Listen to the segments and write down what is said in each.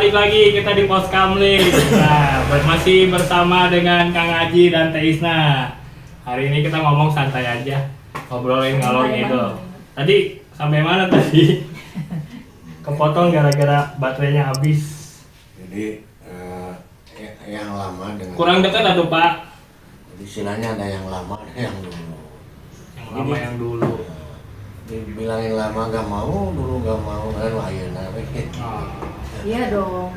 balik lagi kita di Pos Kamling. Nah, masih bersama dengan Kang Aji dan Teh Isna. Hari ini kita ngomong santai aja, ngobrolin ngalor ngidul. Tadi sampai mana tadi? Kepotong gara-gara baterainya habis. Jadi yang lama dengan Kurang dekat atau Pak? Jadi istilahnya ada yang lama, ada yang dulu. Yang lama yang dulu. Dibilangin lama gak mau, dulu gak mau, kan wahayana. Iya dong.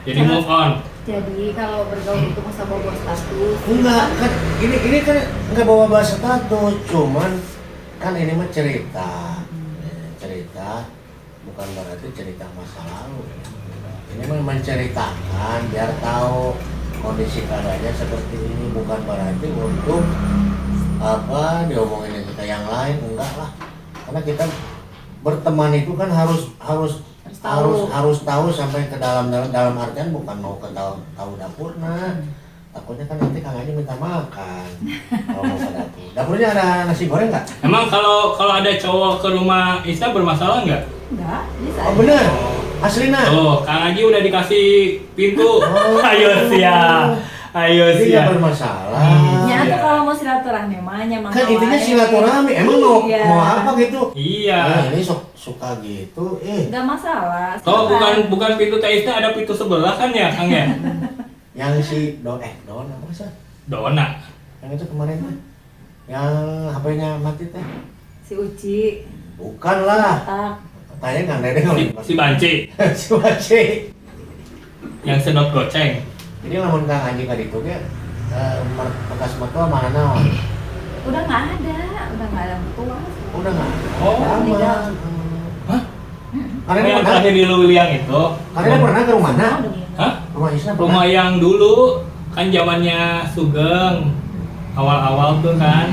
Jadi move on. Jadi kalau bergaul itu masa bawa status. Enggak, kan ini kan nggak bawa bahasa status, cuman kan ini mah cerita. Cerita bukan berarti cerita masa lalu. Ini mah menceritakan biar tahu kondisi keadaannya seperti ini, bukan berarti untuk apa diomongin kita yang lain, enggak lah. Karena kita berteman itu kan harus tahu sampai ke dalam artian bukan mau ke tahu dapurnya. Takutnya kan nanti Kang Aji minta makan kalau mau ke dapur. Dapurnya ada nasi goreng nggak? Emang kalau ada cowok ke rumah Isna bermasalah nggak? Enggak, bisa. Oh bener, aslina. Oh, Kang Aji udah dikasih pintu. Oh. Ayo siap. Ayo Jadi nggak siap. bermasalah. Ya, Iya. kalau mau silaturahmi mah nyaman. Kan intinya silaturahmi. Emang Iya. mau apa gitu? Iya. Nah, ini suka gitu. Enggak masalah. Oh, Silakan. bukan pintu Teh Isna, ada pintu sebelah kan ya, Kang ya? Yang si Don apa sih? Dona. Yang itu kemarin mah. Yang HP-nya mati teh. Si Uci. Bukan lah. Tak. Tanya nggak ada yang Si Banci si Baci. yang sedot goceng. Ini lamun Kang Aji ka ditu ge bekas mertua mana naon? Udah nggak ada mertua. Udah nggak ada. Oh, meninggal. Hah? Karena Yang pernah, terakhir di Luwiliang itu. karena pernah ke rumah mana? Hah? Rumah Isna pernah. Rumah yang dulu kan zamannya Sugeng. Awal-awal tuh kan.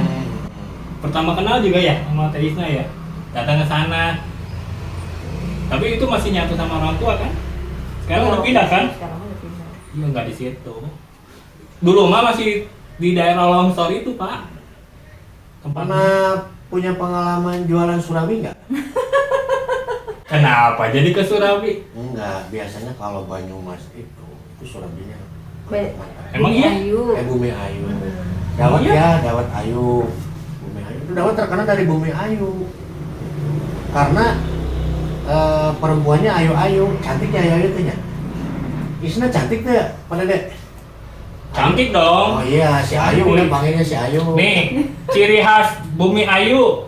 Pertama kenal juga ya sama Teh Isna ya. Datang ke sana. Tapi itu masih nyatu sama orang tua kan? Sekarang udah pindah kan? Sekarang udah pindah. Iya nggak di situ. Dulu mah masih di daerah Longsor itu Pak. Tempatnya. Pernah punya pengalaman jualan surabi nggak? Kenapa jadi ke Surabi? Enggak, biasanya kalau Banyumas itu surabinya Baik. mantap. Emang iya? Ayu. Bumi Ayu. Dawat Iya? ya, dawat Ayu. Bumi Ayu itu dawat terkenal dari Bumi Ayu. Karena perempuannya ayu-ayu, cantiknya ayu-ayu tuh ya. Isna cantik tuh pada dek. Cantik dong. Oh iya, si Ayu Cantik. udah panggilnya si Ayu. Nih, ciri khas Bumi Ayu.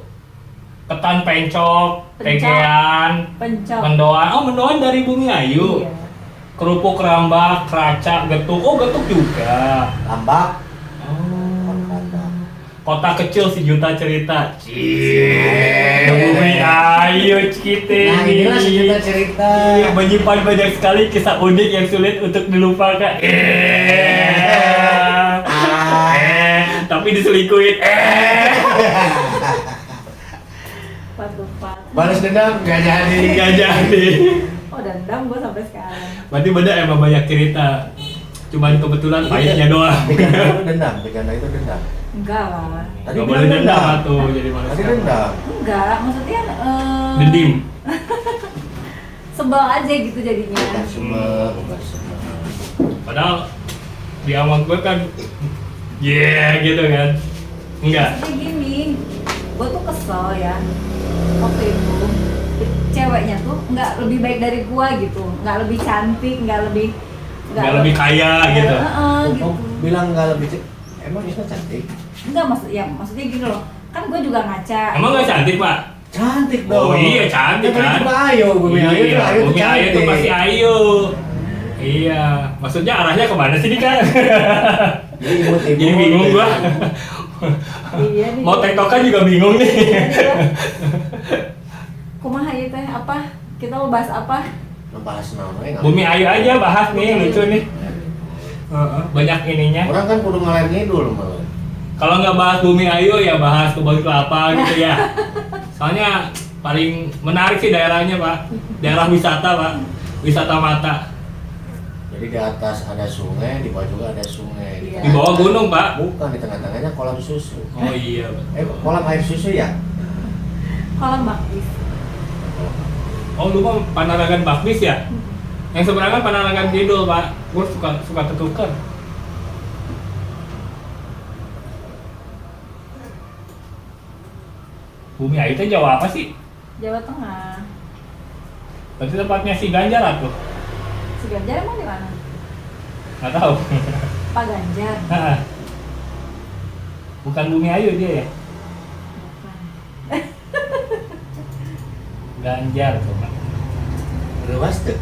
Ketan pencok, Pencok. tegean, Pencok. mendoan. Oh, mendoan dari Bumi Ayu. Iya. Kerupuk rambak, keraca, getuk. Oh, getuk juga. Lambak. Oh. Lambak. Kota kecil sejuta cerita. Cie, Bumi Ayu kita Nah ini. inilah sejuta cerita. Iya, menyimpan banyak sekali kisah unik yang sulit untuk dilupakan. Tapi diselingkuhin. Pat. Balas dendam gak jadi. Gak jadi. Oh, dendam gue sampai sekarang. Berarti beda emang banyak cerita. Cuman kebetulan pahitnya doang. Beganda itu dendam. Enggak lah. Tadi Gak bilang boleh dendam dendam. tuh jadi Tadi manusia. dendam. Enggak, maksudnya Dendim. sebel aja gitu jadinya. Bukan sebel, bukan sebel. Padahal di awal gue kan gitu kan. Enggak. Maksudnya gini, gue tuh kesel ya waktu itu ceweknya tuh nggak lebih baik dari gue gitu, nggak lebih cantik, nggak lebih Lebih kaya gitu. gitu. Oh, bilang nggak lebih emang Isna cantik? Enggak maksudnya gini loh, kan gue juga ngaca. Emang gak cantik, Pak? Cantik dong. Oh iya, cantik Ya, kan? juga Ayu, Bumi Ayu tuh Iya, Ayu tuh Bumi Ayu cantik. tuh pasti Ayu. Iya, maksudnya arahnya kemana sih nih kan? Jadi imut-imut. Jadi bingung gua. Iya nih. Mau tektokan juga bingung nih. Kumaha ieu teh apa? Kita mau bahas apa? Ngebahas naon we nggak? Bumi Ayu aja bahas nih, Bumi Ayu. lucu nih. Banyak ininya. Orang kan kudu ngalir ngidul malah. Kalau nggak bahas Bumi Ayu ya bahas kebun kelapa gitu ya. Soalnya paling menarik sih daerahnya Pak. Daerah wisata Pak. Wisata mata. Jadi di atas ada sungai, di bawah juga ada sungai. Iya. Di bawah gunung Pak. Bukan, di tengah-tengahnya kolam susu. Oh iya. Kolam air susu ya? Kolam bakis. Oh lu mah Panaragan Bakmis ya? Yang seberang kan Panangan Kidul, Pak. Gue suka ketuker. Bumi Ayu itu Jawa apa sih? Jawa Tengah. Berarti tempatnya si Ganjar tuh. Si Ganjar emang di mana? Nggak tahu. Pak Ganjar. Bukan Bumi Ayu dia ya? Bukan. Ganjar tuh, Pak. Luas tuh.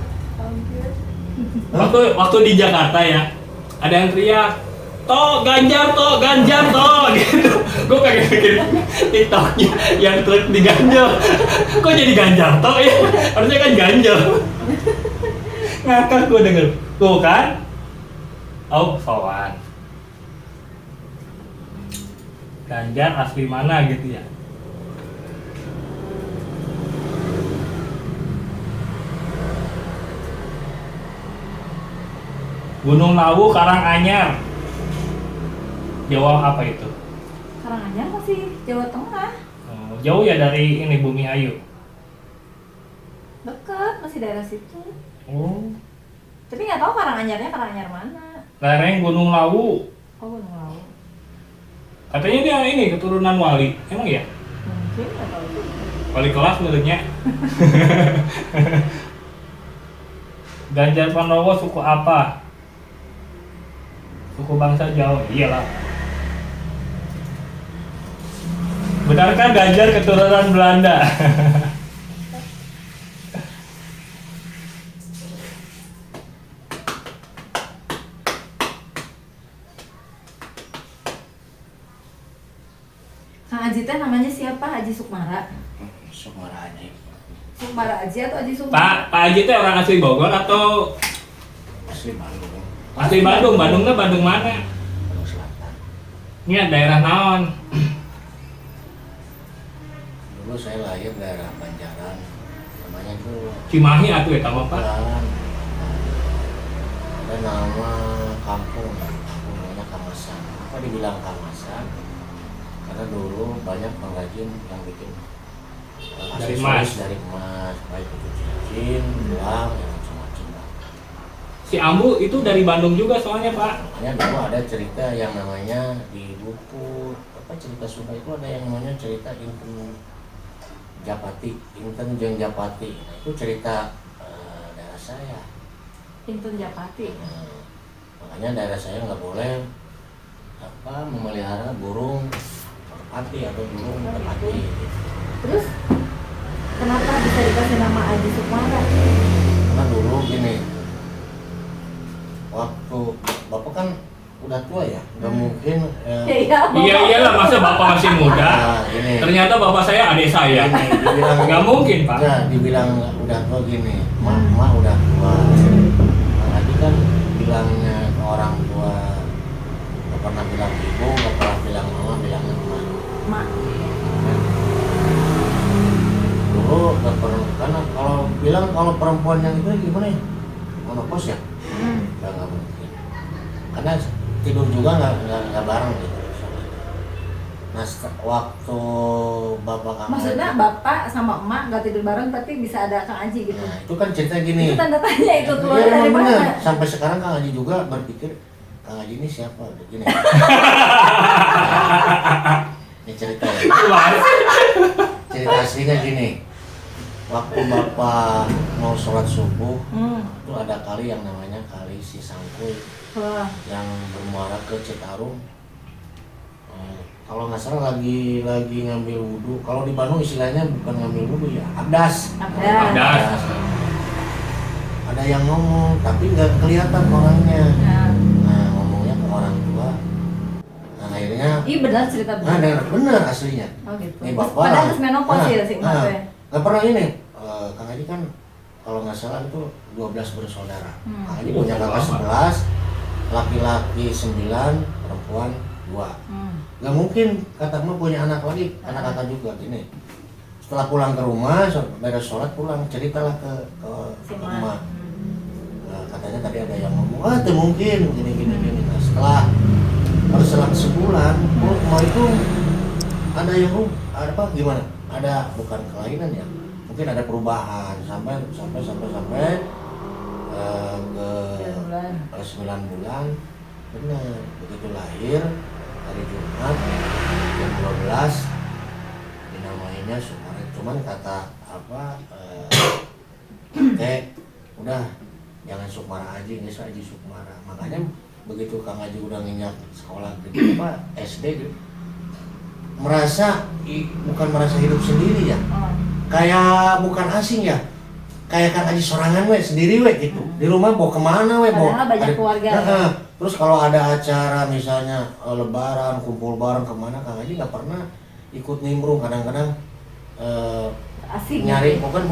Waktu di Jakarta ya, ada yang teriak, Ganjar toh gitu. Gue pengen bikin TikToknya yang truk di Ganjar. Kok jadi Ganjar toh ya? Harusnya kan Ganjar. Ngakak gue denger. Tuh kan? Oh, sowan. Ganjar asli mana gitu ya? Gunung Lawu, Karanganyar. Jawa apa itu? Karanganyar masih Jawa Tengah. Oh, jauh ya dari ini Bumi Ayu. Dekat, masih daerah situ. Oh. Tapi nggak tahu Karanganyarnya Karanganyar mana. Lereng Gunung Lawu. Oh, Gunung Lawu. Katanya dia ini keturunan wali. Emang ya? Mungkin nggak tahu juga. Wali kelas menurutnya. Ganjar Pranowo suku apa? Suku bangsa Jawa. Iyalah. Benarkah Ganjar keturunan Belanda? Kang Aji teh namanya siapa? Haji Sukmara. Sukmara Haji. Sukmara Aji atau Haji Sukmara? Pak Haji itu orang asli Bogor atau Asli Bandung. asli Bandung? Bandungnya Bandung mana? Bandung Selatan. Ini daerah naon? Dulu saya lahir daerah Banjaran. Namanya tuh Cimahi atuh eta mah Pak. Bukan. Ada nama kampung namanya Kamasan. Apa dibilang Kamasan? Karena dulu banyak pengrajin yang bikin Dari aksesoris emas. dari emas, baik itu cincin, gelang, yang macam-macam lah. Si Ambu itu dari Bandung juga soalnya Pak. Makanya dulu ada cerita yang namanya di buku apa cerita Sunda itu ada yang namanya cerita Inten Japati, Inten Jeng Japati. Nah, itu cerita daerah saya. Inten Japati. Makanya daerah saya nggak boleh apa memelihara burung merpati atau burung merpati. Terus kenapa bisa dikasih nama Haji Sukmara? Karena dulu gini, waktu bapak kan udah tua ya, nggak mungkin. Iya iyalah masa bapak masih muda. Nah, gini. Ternyata bapak saya adik saya. Gini, dibilang Nggak mungkin Pak. Nggak, dibilang udah tua gini, mak udah tua. Lagi kan bilangnya ke orang tua, nggak pernah bilang ibu, nggak pernah bilang mama, bilangnya emak. Mak. Dulu nggak pernah, karena kalau bilang kalau perempuan yang itu gimana ya, monopos ya, nggak mungkin. Karena tidur juga nggak bareng gitu. Nah waktu bapak kamu, Maksudnya bapak sama emak nggak tidur bareng tapi bisa ada Kang Aji gitu. nah itu kan cerita gini. Itu tanda tanya itu keluar Iya, dari emang mana? bener. Sampai sekarang Kang Haji juga berpikir Kang Haji ini siapa? Begini. Ini cerita ya. Cerita aslinya gini. Waktu bapak mau sholat subuh, itu ada kali yang namanya kali Sisangkuy Wah. yang bermuara ke Citarum. Kalau nggak salah lagi ngambil wudhu. Kalau di Bandung istilahnya bukan ngambil wudhu ya, abdas. Abdas. Ada yang ngomong tapi nggak kelihatan orangnya. Nah. Nah ngomongnya ke orang tua. Nah akhirnya. Iya benar cerita Nah benar. bener aslinya. Oh gitu. Nih Terus bapak. padahal harus menopause ya sih nah, maksudnya. nggak pernah ini. Kang Haji kan kalau nggak salah itu 12 bersaudara. Kang Haji punya kakak 11, laki-laki 9, perempuan 2. Nggak mungkin kata emak punya anak lagi, anak kakak juga gini. Setelah pulang ke rumah, beres sholat pulang, ceritalah ke emak. Nah, katanya tadi ada yang ngomong, itu mungkin gini. Nah, setelah sebulan, emak itu ada yang ada apa gimana? Ada bukan kelainan ya, mungkin ada perubahan sampai 9 bulan. 9 bulan, benar. Begitu lahir hari Jumat jam 12 dinamainya Sukmara. Cuman kata Teh udah jangan Sukmara aja, nggak usah aja Sukmara. Makanya begitu Kang Haji udah nginyak sekolah gede SD gitu, bukan merasa hidup sendiri ya, kayak bukan asing ya, kayak Kang Haji sorangan sendiri gitu. Di rumah bawa kemana padahal banyak keluarga. Terus kalau ada acara misalnya lebaran, kumpul bareng kemana, Kang Haji nggak pernah ikut nimbrung. Kadang-kadang Asik nyari bukan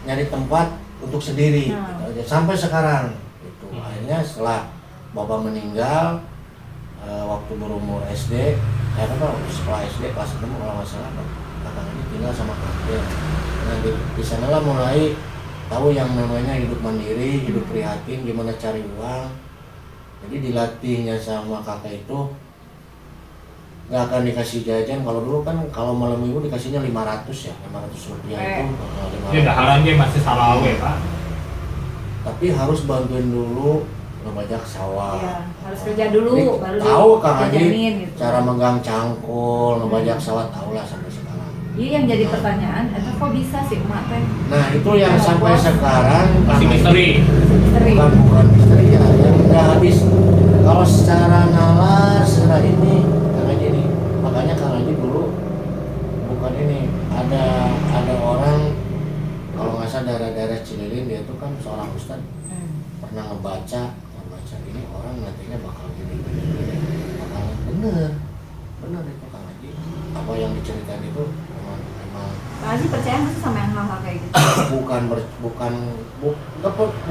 nyari tempat untuk sendiri gitu aja. Sampai sekarang itu akhirnya setelah Bapak meninggal waktu berumur SD, sekolah SD kelas 6 kalau nggak salah, Kang Haji tinggal sama kakek. Nah di sanalah mulai tahu yang namanya hidup mandiri, hidup prihatin, gimana cari uang. Jadi dilatihnya sama kakek itu nggak akan dikasih jajan. Kalau dulu kan kalau malam minggu dikasihnya 500 ya, 500 rupiah itu. Ya daharan dia masih salah Pak. Tapi harus bantuin dulu ngebajak sawah. Iya, harus kerja dulu Jadi, baru tahu Kang Haji dijajanin gitu. cara megang cangkul, ngebajak sawah, tahu lah sampai sekarang. Iya, yang jadi pertanyaan, itu kok bisa sih emak teh? Nah itu yang sampai sekarang Masih misteri. Misteri. bukan misteri ya, yang nggak habis. Kalau secara nalar, secara ini Kang Haji nih, makanya Kang Haji dulu bukan ini, ada orang kalau nggak salah daerah Cililin, dia itu kan seorang ustad pernah ngebaca ini orang nantinya bakal gini, bakal bener itu Kang Haji. Apa yang diceritain itu memang Kang Haji percaya nggak sih sama yang hal-hal kayak gitu?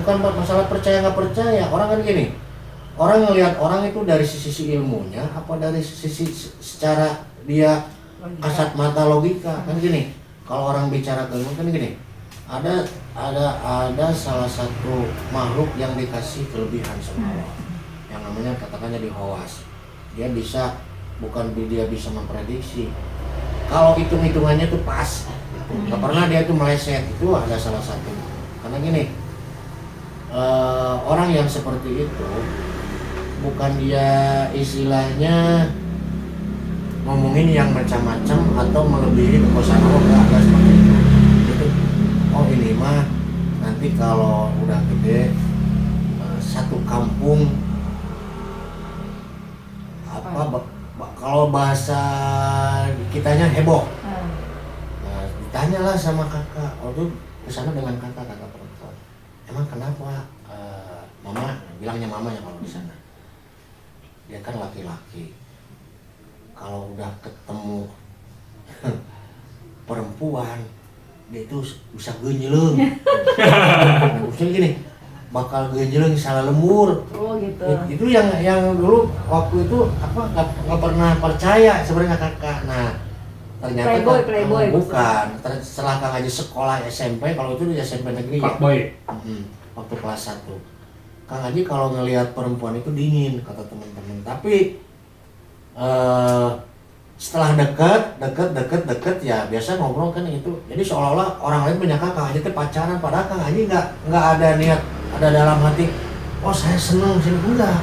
bukan masalah percaya nggak percaya. Orang kan gini, orang ngelihat orang itu dari sisi ilmunya apa dari sisi secara dia kasat mata logika kan gini. Kalau orang bicara ilmu kan gini, ada salah satu makhluk yang dikasih kelebihan sama Allah, yang namanya katakannya dihawas. Dia bisa dia bisa memprediksi. Kalau hitungannya tuh pas, nggak pernah dia tuh meleset. Itu ada salah satu. Karena gini, orang yang seperti itu bukan dia istilahnya ngomongin yang macam-macam atau melebihi kekuasaan Allah, nggak seperti itu. Oh ini mah nanti kalau udah gede satu kampung kalau bahasa kitanya heboh. Nah, ditanyalah sama kakak, waktu kesana dengan kakak perempuan, emang kenapa mama, bilangnya mamanya kalau di sana, dia kan laki-laki, kalau udah ketemu perempuan dia itu bisa genjeleng. Maksudnya gini, bakal genjeleng salah lembur. Oh gitu. Itu yang dulu waktu itu nggak pernah percaya sebenarnya kakak. Nah ternyata Playboy bukan. Setelah Kang Haji sekolah SMP, kalau itu di SMP negeri ya. Waktu kelas 1. Kang Haji kalau ngelihat perempuan itu dingin kata teman-teman. Tapi setelah deket ya biasa ngobrol kan itu. Jadi seolah-olah orang lain menyangka Kang Haji itu pacaran, padahal Kang Haji nggak ada niat, ada dalam hati, oh saya seneng sini, enggak.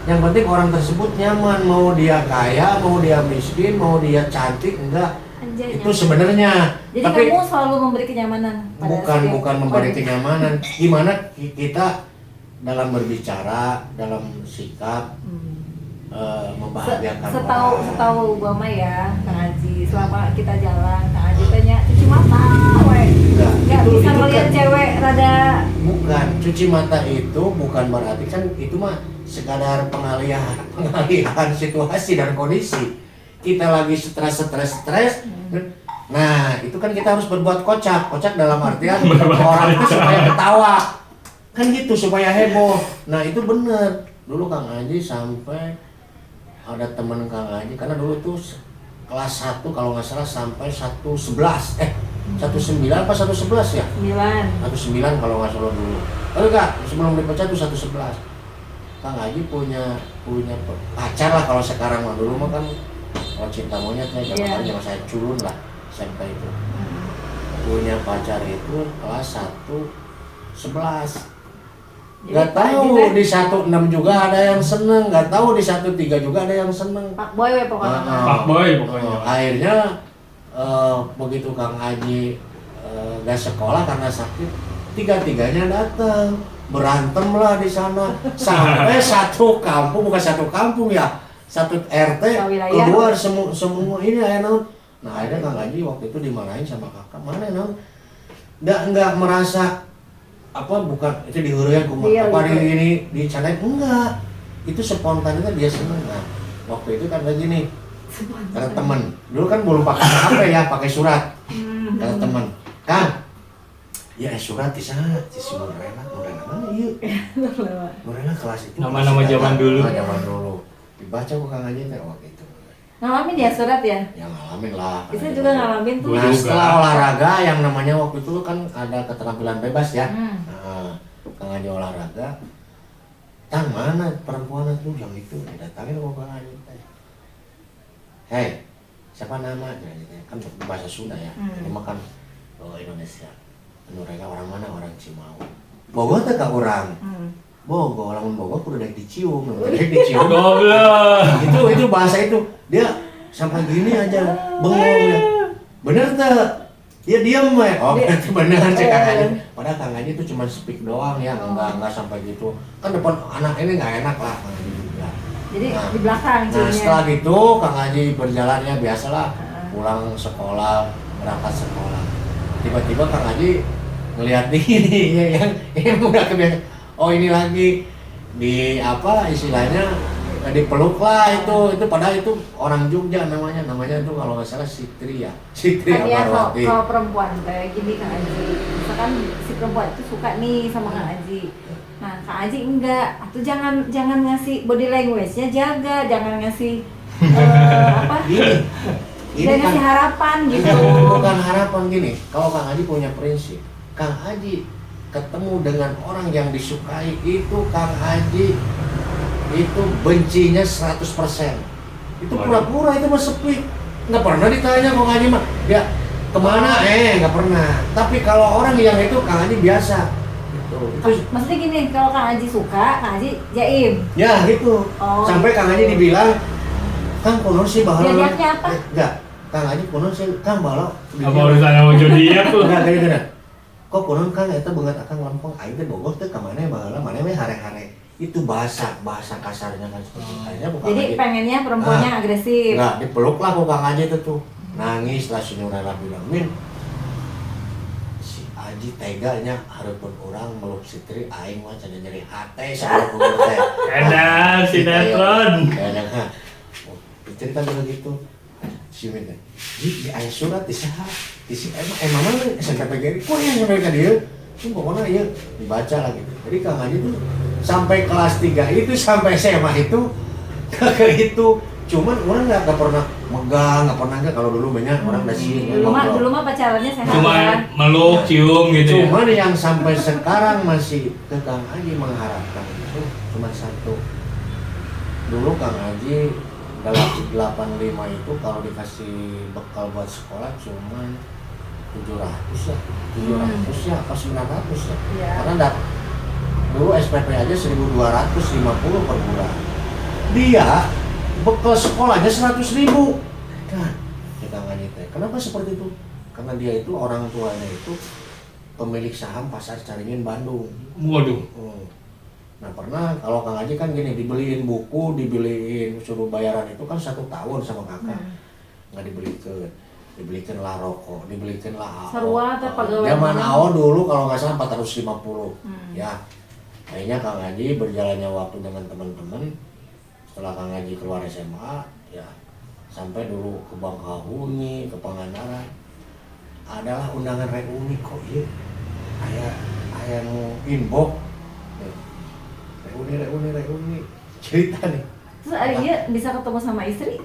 Yang penting orang tersebut nyaman, mau dia kaya, mau dia miskin, mau dia cantik, enggak. Anjay, itu sebenarnya. Jadi tapi kamu selalu memberi kenyamanan pada bukan memberi kenyamanan. Gimana kita dalam berbicara, dalam sikap membahagiakan setahu gua mah ya Kang Haji, selama kita jalan Kang Haji tanya cuci mata nggak bisa ngeliat cewek rada. Bukan, cuci mata itu bukan berarti kan itu mah sekadar pengalihan situasi dan kondisi. Kita lagi stres. Nah itu kan kita harus berbuat kocak dalam artian orang itu supaya ketawa kan gitu, supaya heboh. Nah itu bener. Dulu Kang Haji sampai ada temen Kang Haji, karena dulu tuh kelas 1 kalau nggak salah sampai 111 19 apa 111 ya? 19 kalau nggak salah dulu. Lalu Kak, sebelum dipecah tuh 111. Kang Haji punya pacar lah kalau sekarang mah. Dulu mah kan kalau cinta monyet ya, zaman saya culun lah SMP itu. Punya pacar itu kelas 1 11. Nggak tahu di 16 juga ada yang seneng, nggak tahu di 13 juga ada yang seneng. Pak Boy we pokoknya. Fuckboy pokoknya. Akhirnya begitu Kang Haji nggak sekolah karena sakit, tiga-tiganya datang, berantem lah di sana sampai satu kampung, bukan satu kampung ya, satu RT keluar semua ini akhirnya. Nah akhirnya Kang Haji waktu itu dimarahin sama kakak, mana non? Nggak merasa apa, bukan itu dihurian apa di channel, enggak, itu spontan itu dia seneng. Nah waktu itu kan lagi nih kata temen, dulu kan belum pakai HP ya, pakai surat. Kata temen, Kang, ya surat di sana, di Murena mana yuk? Murena kelas itu. Nama-nama zaman dulu. Zaman dulu. Dibaca kok Kang Haji teh waktu itu. Ngalamin ya surat ya? Ya ngalamin lah. Bisa juga ngalamin tuh. Nah setelah olahraga yang namanya waktu itu kan ada keterampilan bebas ya. Nah, Kang Haji olahraga, Tang mana perempuan itu yang itu didatangin kok Kang Haji. Hei, siapa nama? Kan bahasa Sunda ya. Ini makan Indonesia. Mereka orang mana? Orang Cimahi. Bogor teh ka urang. Bogor, lamun Bogor kudu daek dicium, daek dicium. Goblok. Itu bahasa itu. Dia sampai gini aja bengong ya. Bener teh? Dia diam we. Oh, berarti bener cek Kang Haji. Padahal Kang Haji itu cuma speak doang ya, enggak sampai gitu. Kan depan anak ini enggak enak lah Kang Haji juga. Jadi di belakang Nah ciumnya. setelah gitu Kang Haji berjalannya biasalah, pulang sekolah, berangkat sekolah. Tiba-tiba Kang Haji ngelihat ini yang udah kebiasaan. Oh ini lagi di apa istilahnya, dipeluk lah itu padahal itu orang Jogja namanya itu kalau nggak salah Sitri ya, Sitri Kan ya Amarwati. kalau perempuan kayak gini Kang Haji, misalkan si perempuan itu suka nih sama Kang Haji. Nah Kang Haji enggak, atau jangan ngasih body language-nya, jaga, jangan ngasih apa? Ini Jangan kan ngasih harapan gitu. bukan harapan gini. Kalau Kang Haji punya prinsip, Kang Haji ketemu dengan orang yang disukai itu Kang Haji itu bencinya 100%. Itu pura-pura, itu mah sepi. Nggak pernah ditanya Kang Haji mah. Ya kemana? Nggak pernah. Tapi kalau orang yang itu Kang Haji biasa. Itu Maksudnya gini, kalau Kang Haji suka, Kang Haji jaim. ya gitu. Oh, Sampai Kang Haji dibilang, Kang konon sih bahala. Dialeknya apa? Enggak. Kang Haji konon sih Kang bahala. Apa urusannya sama zodiak tuh? Enggak gini. Kok konon Kang eta beungat akang lempeng aing teh Bogor teh ka maneh baheula, maneh we hare-hare. Itu bahasa kasarnya kan seperti itu. Akhirnya bukan Jadi lagi. pengennya perempuannya agresif. Enggak, dipeluk lah kok Kang Haji itu tuh. Nangis lah si Nurela bilang, "Min, si Haji teganya hareupeun urang meluk Sitri aing mah cenah nyeri hate salah kudu teh." Edan sinetron. Kadang cerita begitu. Si Min teh, "Ji, di aya surat di saha?" Isi emang mana sampai gini, kok yang sampai ke dia? Itu pokoknya ya dibaca lagi. Jadi Kang Haji tuh sampai kelas 3 itu sampai SMA itu ke itu, cuman orang nggak pernah megang, nggak pernah kalau dulu banyak orang udah sih. Dulu mah pacarannya sehat Cuma ya. meluk, cium gitu ya. Cuman yang sampai sekarang masih ke Kang Haji mengharapkan itu cuma satu. Dulu Kang Haji dalam 85 itu kalau dikasih bekal buat sekolah cuman 700 ya, 700 ya, apa 900 ya. Iya. Karena dulu SPP aja 1.250 per bulan. Dia bekal sekolahnya 100.000. Kan, kita nggak teh. Kenapa seperti itu? Karena dia itu orang tuanya itu pemilik saham pasar Caringin Bandung. Waduh. Nah pernah kalau Kang Haji kan gini, dibeliin buku, dibeliin suruh bayaran itu kan 1 tahun sama kakak, nggak dibelikan lah rokok, dibelikan lah AO. Sarua atau pegawai Zaman mana? AO dulu kalau nggak salah 450, ya. Akhirnya Kang Haji berjalannya waktu dengan teman-teman, setelah Kang Haji keluar SMA, ya sampai dulu ke Bangkahuni, ke Pangandaran, adalah undangan reuni kok ya, ayah mau inbox. Reuni cerita nih. Terus Arya bisa ketemu sama istri?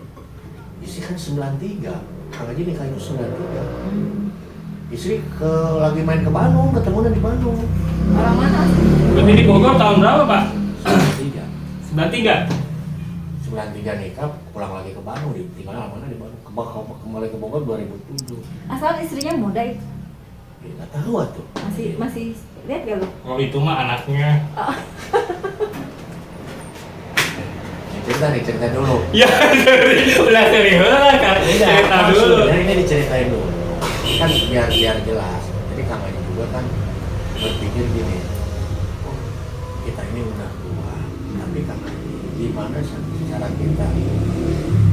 Istri kan 93, Kang Haji nikah itu 93. Istri lagi main ke Bandung, ketemunya di Bandung. Orang mana? Berarti di Bogor tahun berapa, Pak? 93. 93? 93 nikah, pulang lagi ke Bandung, tinggal mana di Bandung. Kembali ke Bogor 2007. Asal istrinya muda itu. Ya, nggak tahu tuh. Masih lihat gak lu? Oh itu mah anaknya. Cerita dulu. Ya udah serius lah kan. Cerita dulu. Dari ini diceritain dulu. Kan biar jelas. Jadi Kang Haji juga kan berpikir gini. Oh, kita ini udah tua, tapi Kang Haji gimana cara kita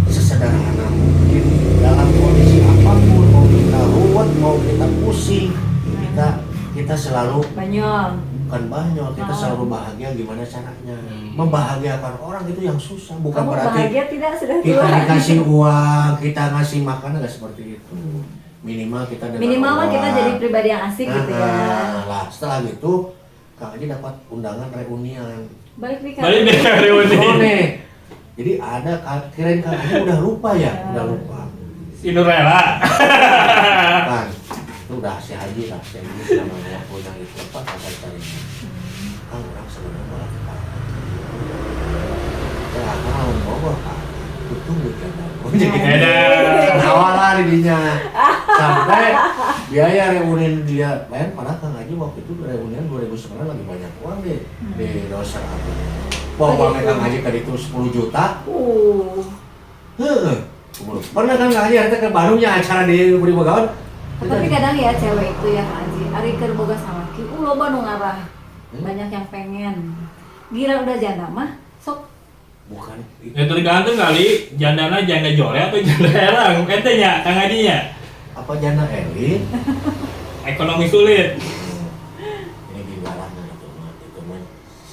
sesederhana mungkin dalam kondisi apapun, mau kita ruwet, mau kita pusing, kita selalu bukan banyol, kita selalu bahagia. Gimana caranya membahagiakan orang itu yang susah, bukan Kamu berarti bahagia tidak sudah kita tua? dikasih uang, kita ngasih makan, nggak seperti itu. Minimal kita dengan Minimal mah orang. kita jadi pribadi yang asik gitu ya. Lah setelah gitu Kang Haji dapat undangan reunian. Balik nih Balik deh reuni. Oh nih, jadi ada kirain Kang Haji udah lupa ya, udah lupa. Si Nurela. Kan, itu udah si Haji namanya punya itu apa kata carinya. Kang orang sebenarnya malah kita. Ya kalau mau Kang, tunggu kan. Awalnya didinya sampai biaya reunian dia main padahal Kang Haji waktu itu reunian 2009 lagi banyak uang di doser aku. Bawa Kang Haji tadi itu 10 juta. Pernah kan Kang Haji ada ke Bandungnya acara di Budi Begawan. Tapi kadang ya cewek itu ya Kak Haji, ari keur boga salaki, loba nu ngarah. Banyak yang pengen. Gila udah janda mah, sok Bukan Ya tergantung kali jandana janda jore atau janda erang. Ente nya Kang Haji nya. apa janda elit? Ekonomi sulit. Ini gimana itu mah.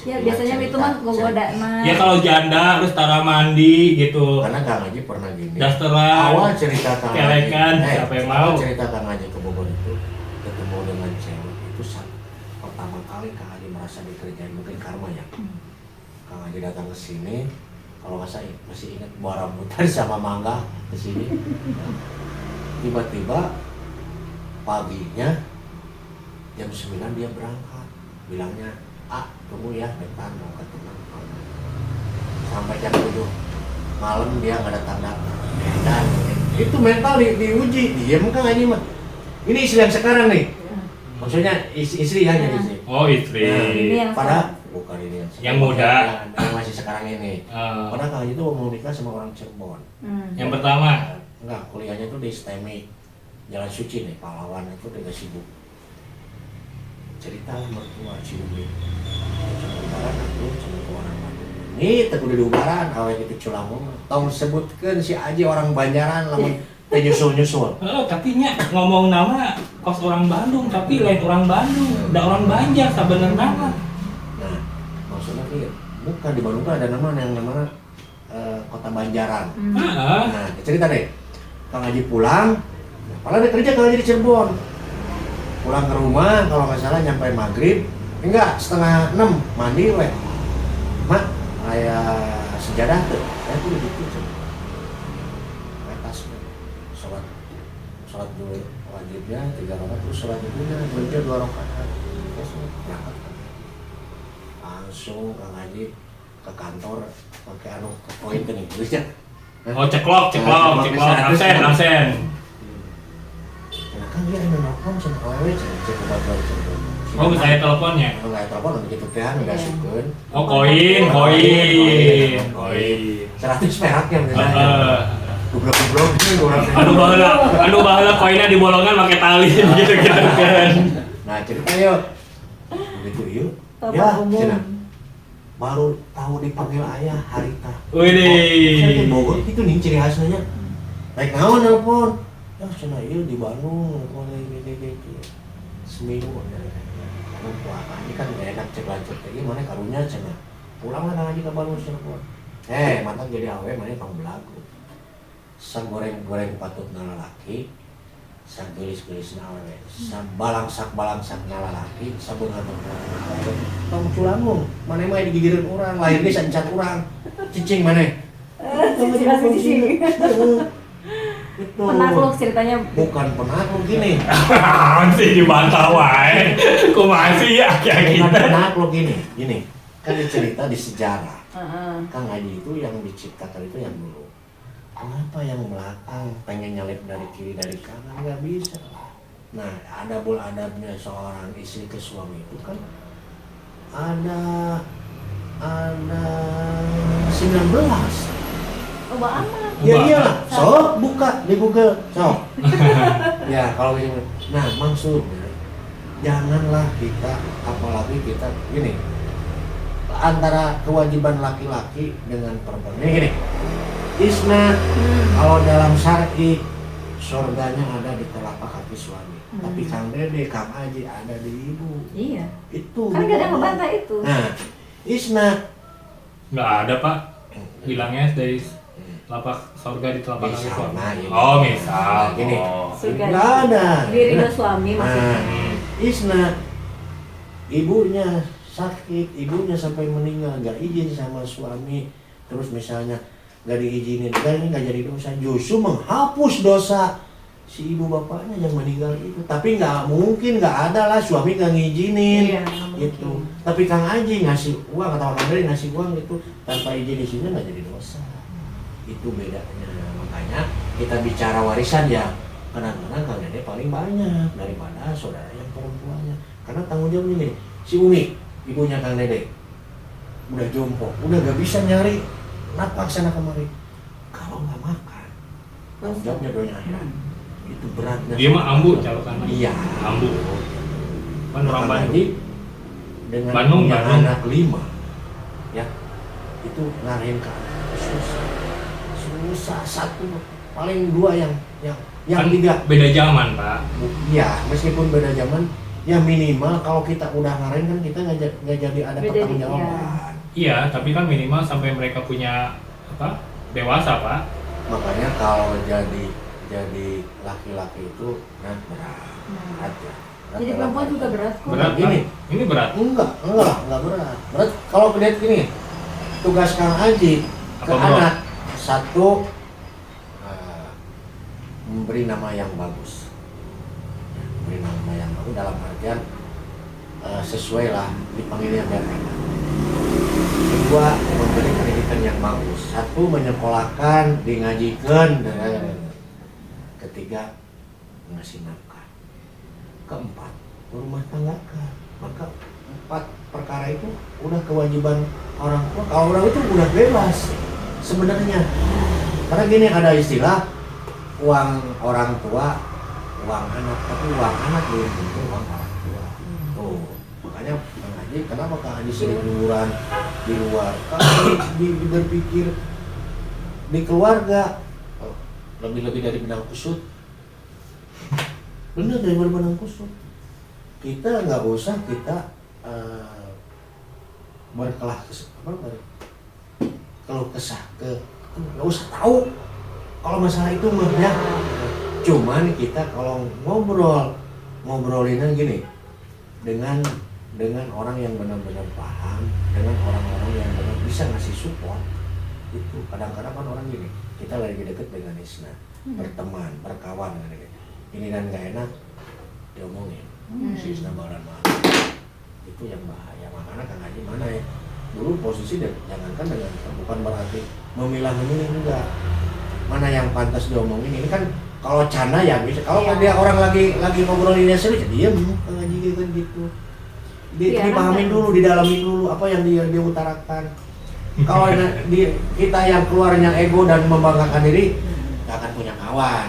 ya biasanya itu mah gogoda mah. Ya kalau janda terus tara mandi gitu. Karena Kang Haji pernah gini. Dasteran. Awal cerita Kang Haji. Kelekan, siapa yang mau? Cerita Kang Haji ke Bogor itu ketemu dengan cewek itu pertama kali Kang Haji merasa dikerjain, mungkin karma ya. Kang Haji datang ke sini, kalau nggak saya masih ingat bawa rambutan sama mangga ke sini. Tiba-tiba paginya jam 9 dia berangkat, bilangnya tunggu ya, bentar mau ketemu. Sampai jam 7 malam dia nggak datang. Dan itu mental diuji, diam Kang Haji mah. Ini istri yang sekarang nih, maksudnya istri ya jadi istri. Oh istri. Ini yang Pada bukan ini Yang muda. yang masih sekarang ini. Padahal Kang Haji itu mau nikah sama orang Cirebon. Yang pertama. Enggak, kuliahnya itu di STEMI Jalan Suci nih, Pahlawan itu udah sibuk. Cerita mertua Ciubi. Cuma Ubaran aku, cuma ke orang Bandung. Ini teguh di Ubaran, awet itu Culamun. Tong sebutkan si Aji orang Banjaran, lamun teh nyusul. Tapi nya ngomong nama kos orang Bandung, tapi lain orang Bandung, da orang Banjar sabenerna. Nah, maksudnya iya, bukan di Bandung kan ada nama yang namanya Kota Banjaran. Nah, cerita deh. Kang Haji pulang, padahal dia kerja Kang Haji di Cirebon. Pulang ke rumah, kalau nggak salah nyampe maghrib, enggak, 5:30 mandi weh. Mak, kayak sejadah tuh, saya tuh gitu. Atas, sholat dulu wajibnya 3 rakaat, terus sholat duhurnya berarti 2 rakaat. Terus berangkat. Langsung Kang Haji ke kantor pakai ke poin ke nih, tulisnya. Oh ceklok, absen. Nah kan dia yang nelfon sama awewe cek obat cek. Oh saya teleponnya. Kalau nggak telepon nanti gitu teh nggak sukeun. Oh koin. 100 perak ya misalnya. Goblok gitu orang. Aduh baheula koinnya dibolongan pakai tali gitu kan. Nah cerita yuk. Begitu yuk. Ya, cina. Baru tahu dipanggil ayah Harita. Widih. Di Bogor itu nih ciri khasnya. Naik naon nelpon. Ya cina ieu di Bandung nelpon gitu. Seminggu ini kan gak enak cek lanjut gimana karunya cina. Pulang lah lagi ke Bandung nelpon. Mantan jadi awe mana pang belagu. Sang goreng patut lalaki. Sang gelis awe. Sang balangsak lalaki, sabeungan awe. Tong Culamun, mana mah digigireun urang, lahirnya sancan urang. Cicing mana? Cicing. Itu. Penakluk ceritanya. Bukan penakluk gini. Masih dibantah wae. Kumaha sih ya kayak Bukan gitu. penakluk gini. Kan dicerita di sejarah. Kang Haji itu yang diciptakan itu yang dulu. Kenapa yang belakang pengen nyalip dari kiri dari kanan nggak bisa? Nah, adabul adabnya seorang istri ke suami itu kan ada 19. Oh, aman. Ya iyalah, sok buka di Google, sok. Ya kalau ini, nah maksudnya janganlah kita, apalagi kita gini, antara kewajiban laki-laki dengan perempuan. Ini gini, Isna kalau dalam syar'i surganya ada di telapak kaki suami, tapi Kang Dede, Kang Aji ada di ibu. Iya. Itu. Kan gak ada ngebantah itu. Nah, Isna Nggak ada pak, bilangnya dari telapak surga di telapak kaki Misal, suami. nah, ini. Oh misal, Gini. oh. Surga nggak ada. di ridho suami maksudnya. Nah, Isna ibunya sakit, ibunya sampai meninggal nggak izin sama suami, terus misalnya nggak diizinin, kan nggak jadi dosa, justru menghapus dosa si ibu bapaknya yang meninggal itu. Tapi nggak mungkin, nggak ada lah suami nggak ngizinin. Iya, nggak Gitu. mungkin. Tapi Kang Aji ngasih uang atau orang lain ngasih uang itu tanpa izin di sini nggak jadi dosa. Itu bedanya. Makanya kita bicara warisan ya, kadang-kadang Kang Dede paling banyak daripada saudara yang perempuannya. Karena tanggung jawab ini, si Umi, ibunya Kang Dede, udah jompo, udah gak bisa nyari nafkah sana kemari. Kalau nggak makan, tanggung jawabnya doanya akhirat. Itu beratnya. Dia mah ambu calokan. Iya. Ambu. Kan orang Kang Bandung. Haji dengan Bandung, punya Bandung. anak 5, ya itu ngarahin ke anak susah satu, paling 2 yang Kan 3. beda zaman pak. Ya meskipun beda zaman, ya minimal kalau kita udah ngarahin kan kita nggak jadi ada Beda, pertanggungjawaban. Iya, tapi kan minimal sampai mereka punya apa? Dewasa pak. Makanya kalau jadi laki-laki itu berat ya. Jadi perempuan juga berat kok. Berat Gini. Pak. Ini berat. Enggak berat. Berat kalau lihat gini, tugas Kang Aji ke Apa, Bro? anak satu, memberi nama yang bagus. Memberi nama yang bagus dalam artian sesuai lah dipanggilnya biar enak. Kedua, memberi pendidikan yang bagus. Satu, menyekolahkan, dingajikan. Ketiga, ngasih nafkah. Keempat, berumah tanggakan. Maka 4 perkara itu udah kewajiban orang tua. Kalau orang itu udah bebas sebenarnya. Karena gini, ada istilah uang orang tua, uang anak, tapi uang anak belum tentu uang orang tua. Tuh, makanya Kang Haji, kenapa Kang Haji sering liburan di luar? Kang Haji berpikir di keluarga lebih-lebih dari benang kusut. Bener dari benang kusut. Kita nggak usah kita berkelah kalau kesah nggak usah tahu kalau masalah itu mah ya. Cuman kita kalau ngobrolinnya gini dengan orang yang benar-benar paham, dengan orang-orang yang benar bisa ngasih support. Itu kadang-kadang kan orang gini, kita lagi deket dengan Isna, berteman, berkawan dengan dia. Ini dan gak enak diomongin, si Isna marah-marah. Itu yang bahaya. Makanya Kang Haji mana ya? Dulu posisi jangankan dengan, bukan berarti memilah-memilih, enggak. Mana yang pantas diomongin, ini kan kalau canda ya bisa. Kalau dia orang lagi ngobrolinnya serius, ya diam Kang Haji gitu. Dipahamin dulu, didalamin dulu apa yang dia utarakan. Kalau kita yang keluar yang ego dan membanggakan diri, nggak akan punya kawan.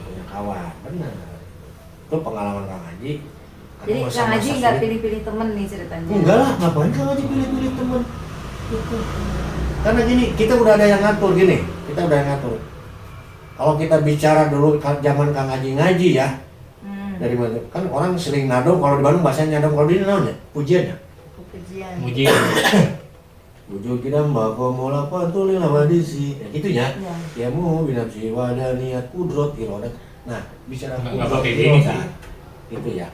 Punya kawan, benar. Itu pengalaman Kang Haji. Jadi Kang Haji nggak pilih-pilih temen nih ceritanya. Enggak lah, ngapain Kang Haji pilih-pilih temen? Gitu. Karena gini, kita udah ada yang ngatur gini. Kita udah yang ngatur. Kalau kita bicara dulu zaman Kang Haji ngaji ya, dari mana? Kan orang sering nadong, kalau di Bandung bahasanya nadong, kalau di namanya pujiannya. Pujian. Muji. Wujud kita mbako mola pantulil awadisi, ya gitu ya. Ya. Yamu binafsi wadaniyat kudrot irodat. Nah, bicara Nggak pakai gini sih. Itu ya.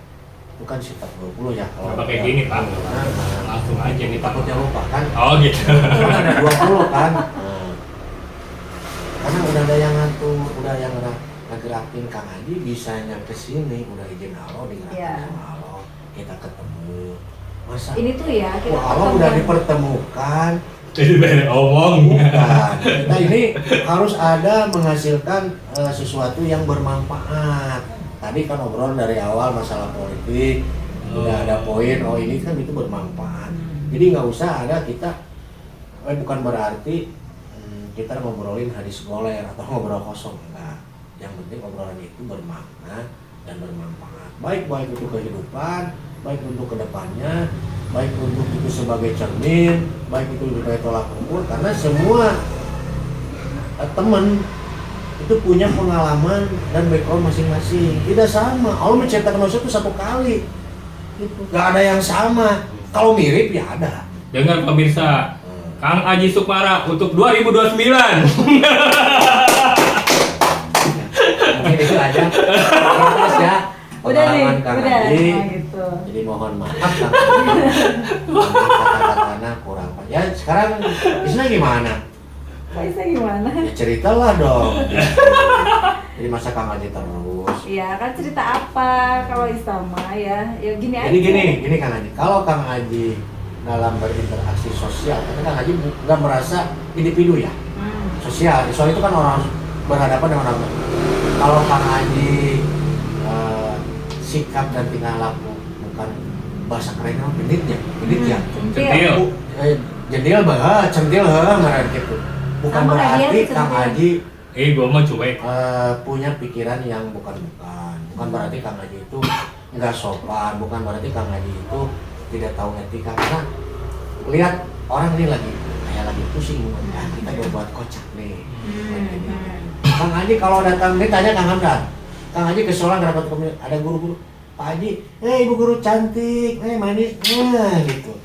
Itu kan sifat 20 ya. Nggak pakai gini Pak. Langsung aja nih Pak. Takutnya lupa kan. Oh gitu. Kan ada 20 kan. Karena udah ada yang ngatur, udah yang ngegerakin Kang Haji, bisanya kesini, udah izin Allah, digerakin sama Allah, kita ketemu. Masa Ini tuh ya kita Allah udah dipertemukan. Jadi banyak omong. Bukan. Kita ini harus ada menghasilkan sesuatu yang bermanfaat. tadi kan obrolan dari awal masalah politik, udah ada poin, oh ini kan itu bermanfaat. Jadi nggak usah ada kita, bukan berarti kita ngobrolin hadis goler atau ngobrol kosong, enggak. Yang penting obrolan itu bermakna dan bermanfaat. Baik untuk kehidupan, baik untuk kedepannya, baik untuk itu sebagai cermin, baik itu sebagai tolak ukur, karena semua teman itu punya pengalaman dan background masing-masing. Tidak sama. Allah mencetak manusia itu satu kali. Gak ada yang sama. Kalau mirip ya ada. Dengar pemirsa, Kang Aji Sukmara untuk 2029. Mungkin itu aja. Terus ya. Udah nih, Pengalaman Kang udah. Aji. Nah, gitu. Jadi mohon maaf Kang Aji. Kata-katanya kurang. Ya sekarang Isna gimana? Bisa gimana? Ya ceritalah dong. Jadi masa Kang Aji terus. Iya kan cerita apa kalau Istama ya? Ya gini aja. Jadi gini Kang Aji. Kalau Kang Aji dalam berinteraksi sosial, karena Kang Aji nggak merasa individu ya. Sosial. Soal itu kan orang berhadapan dengan orang. Kalau Kang Aji sikap dan tingkah laku bukan bahasa kerennya genit ya, Centil. Jendil centil mereka gitu. Bukan Sama berarti dia Kang centil. Aji Gua mau cuek. punya pikiran yang bukan berarti Kang Aji itu nggak sopan, bukan berarti Kang Aji itu tidak tahu etika, karena lihat orang ini lagi pusing, kita berbuat kocak nih. Kang Aji kalau datang nih tanya Kang Hamdan, Kang Aji ke sekolah nggak dapat ada guru-guru, Pak Haji, ibu guru cantik, manis, gitu.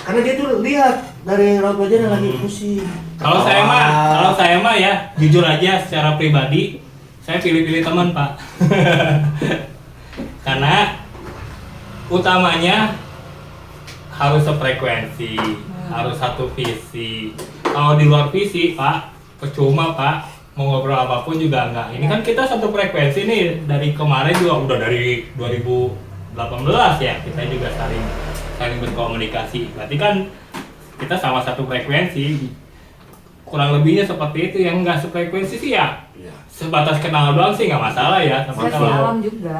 Karena dia tuh lihat dari raut wajahnya lagi pusing. Kalau saya mah ya, jujur aja secara pribadi, saya pilih-pilih teman, Pak. Karena utamanya harus sefrekuensi, harus satu visi. Kalau di luar visi, Pak, percuma, Pak. Mau ngobrol apapun juga enggak. Ini kan kita satu frekuensi nih, dari kemarin juga udah dari 2018 ya, kita juga saling berkomunikasi. Berarti kan kita sama satu frekuensi. Kurang lebihnya seperti itu. Yang enggak sefrekuensi sih ya sebatas kenal doang sih nggak masalah ya. Tapi Masih kalau alam juga.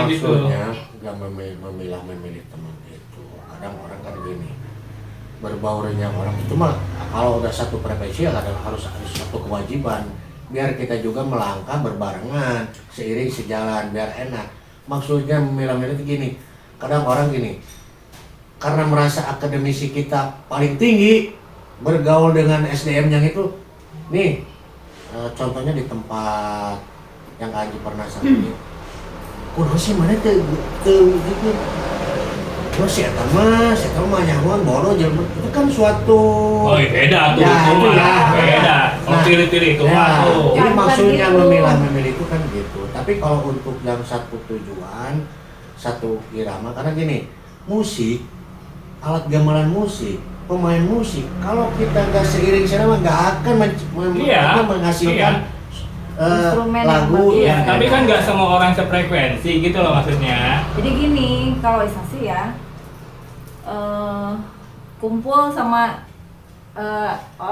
gitu. Maksudnya nggak memilih teman itu. Kadang orang kan gini, berbaurnya orang itu mah kalau udah satu frekuensi ya harus satu kewajiban, biar kita juga melangkah berbarengan, seiring sejalan, biar enak. Maksudnya memilah-milah itu gini, kadang orang gini, karena merasa akademisi kita paling tinggi, bergaul dengan SDM yang itu, nih contohnya di tempat yang Kak Haji pernah sampai, kudu sih mana tuh gitu. Terus si eta mah nyaman bono jelema itu kan suatu beda tuh, ya, itu itu mah ya. beda. Pilih-pilih itu mah tuh. Jadi Bukan maksudnya gitu. memilih itu kan gitu. Tapi kalau untuk yang satu tujuan, satu irama, karena gini, musik, alat gamelan musik, pemain musik, kalau kita nggak seiring sama nggak akan menghasilkan Instrumen yang lagu bagus. Iya, tapi kan nggak semua orang sefrekuensi gitu loh maksudnya. Jadi gini, kalau Isasi ya kumpul sama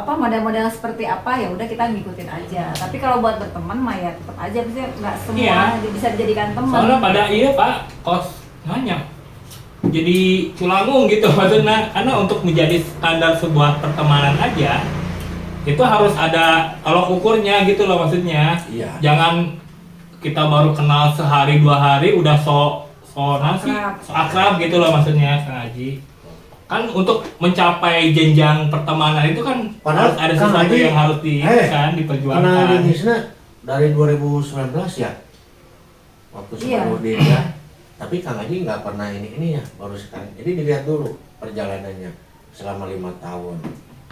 model-model seperti apa ya udah kita ngikutin aja. Tapi kalau buat berteman mah ya tetap aja nggak semua bisa dijadikan teman. Soalnya pada Pak kos nanya jadi culangung gitu maksudnya, karena untuk menjadi standar sebuah pertemanan aja itu harus ada tolok ukurnya gitu loh maksudnya. Iya. Jangan kita baru kenal sehari 2 hari udah so akrab gitu loh maksudnya Kang Haji. Kan untuk mencapai jenjang pertemanan itu kan Padahal harus ada Kang sesuatu Haji, yang harus diperjuangkan. Karena Indonesia dari 2019 ya, waktu sebelum dia, tapi Kang Haji nggak pernah ini ya, baru sekarang. Jadi dilihat dulu perjalanannya selama 5 tahun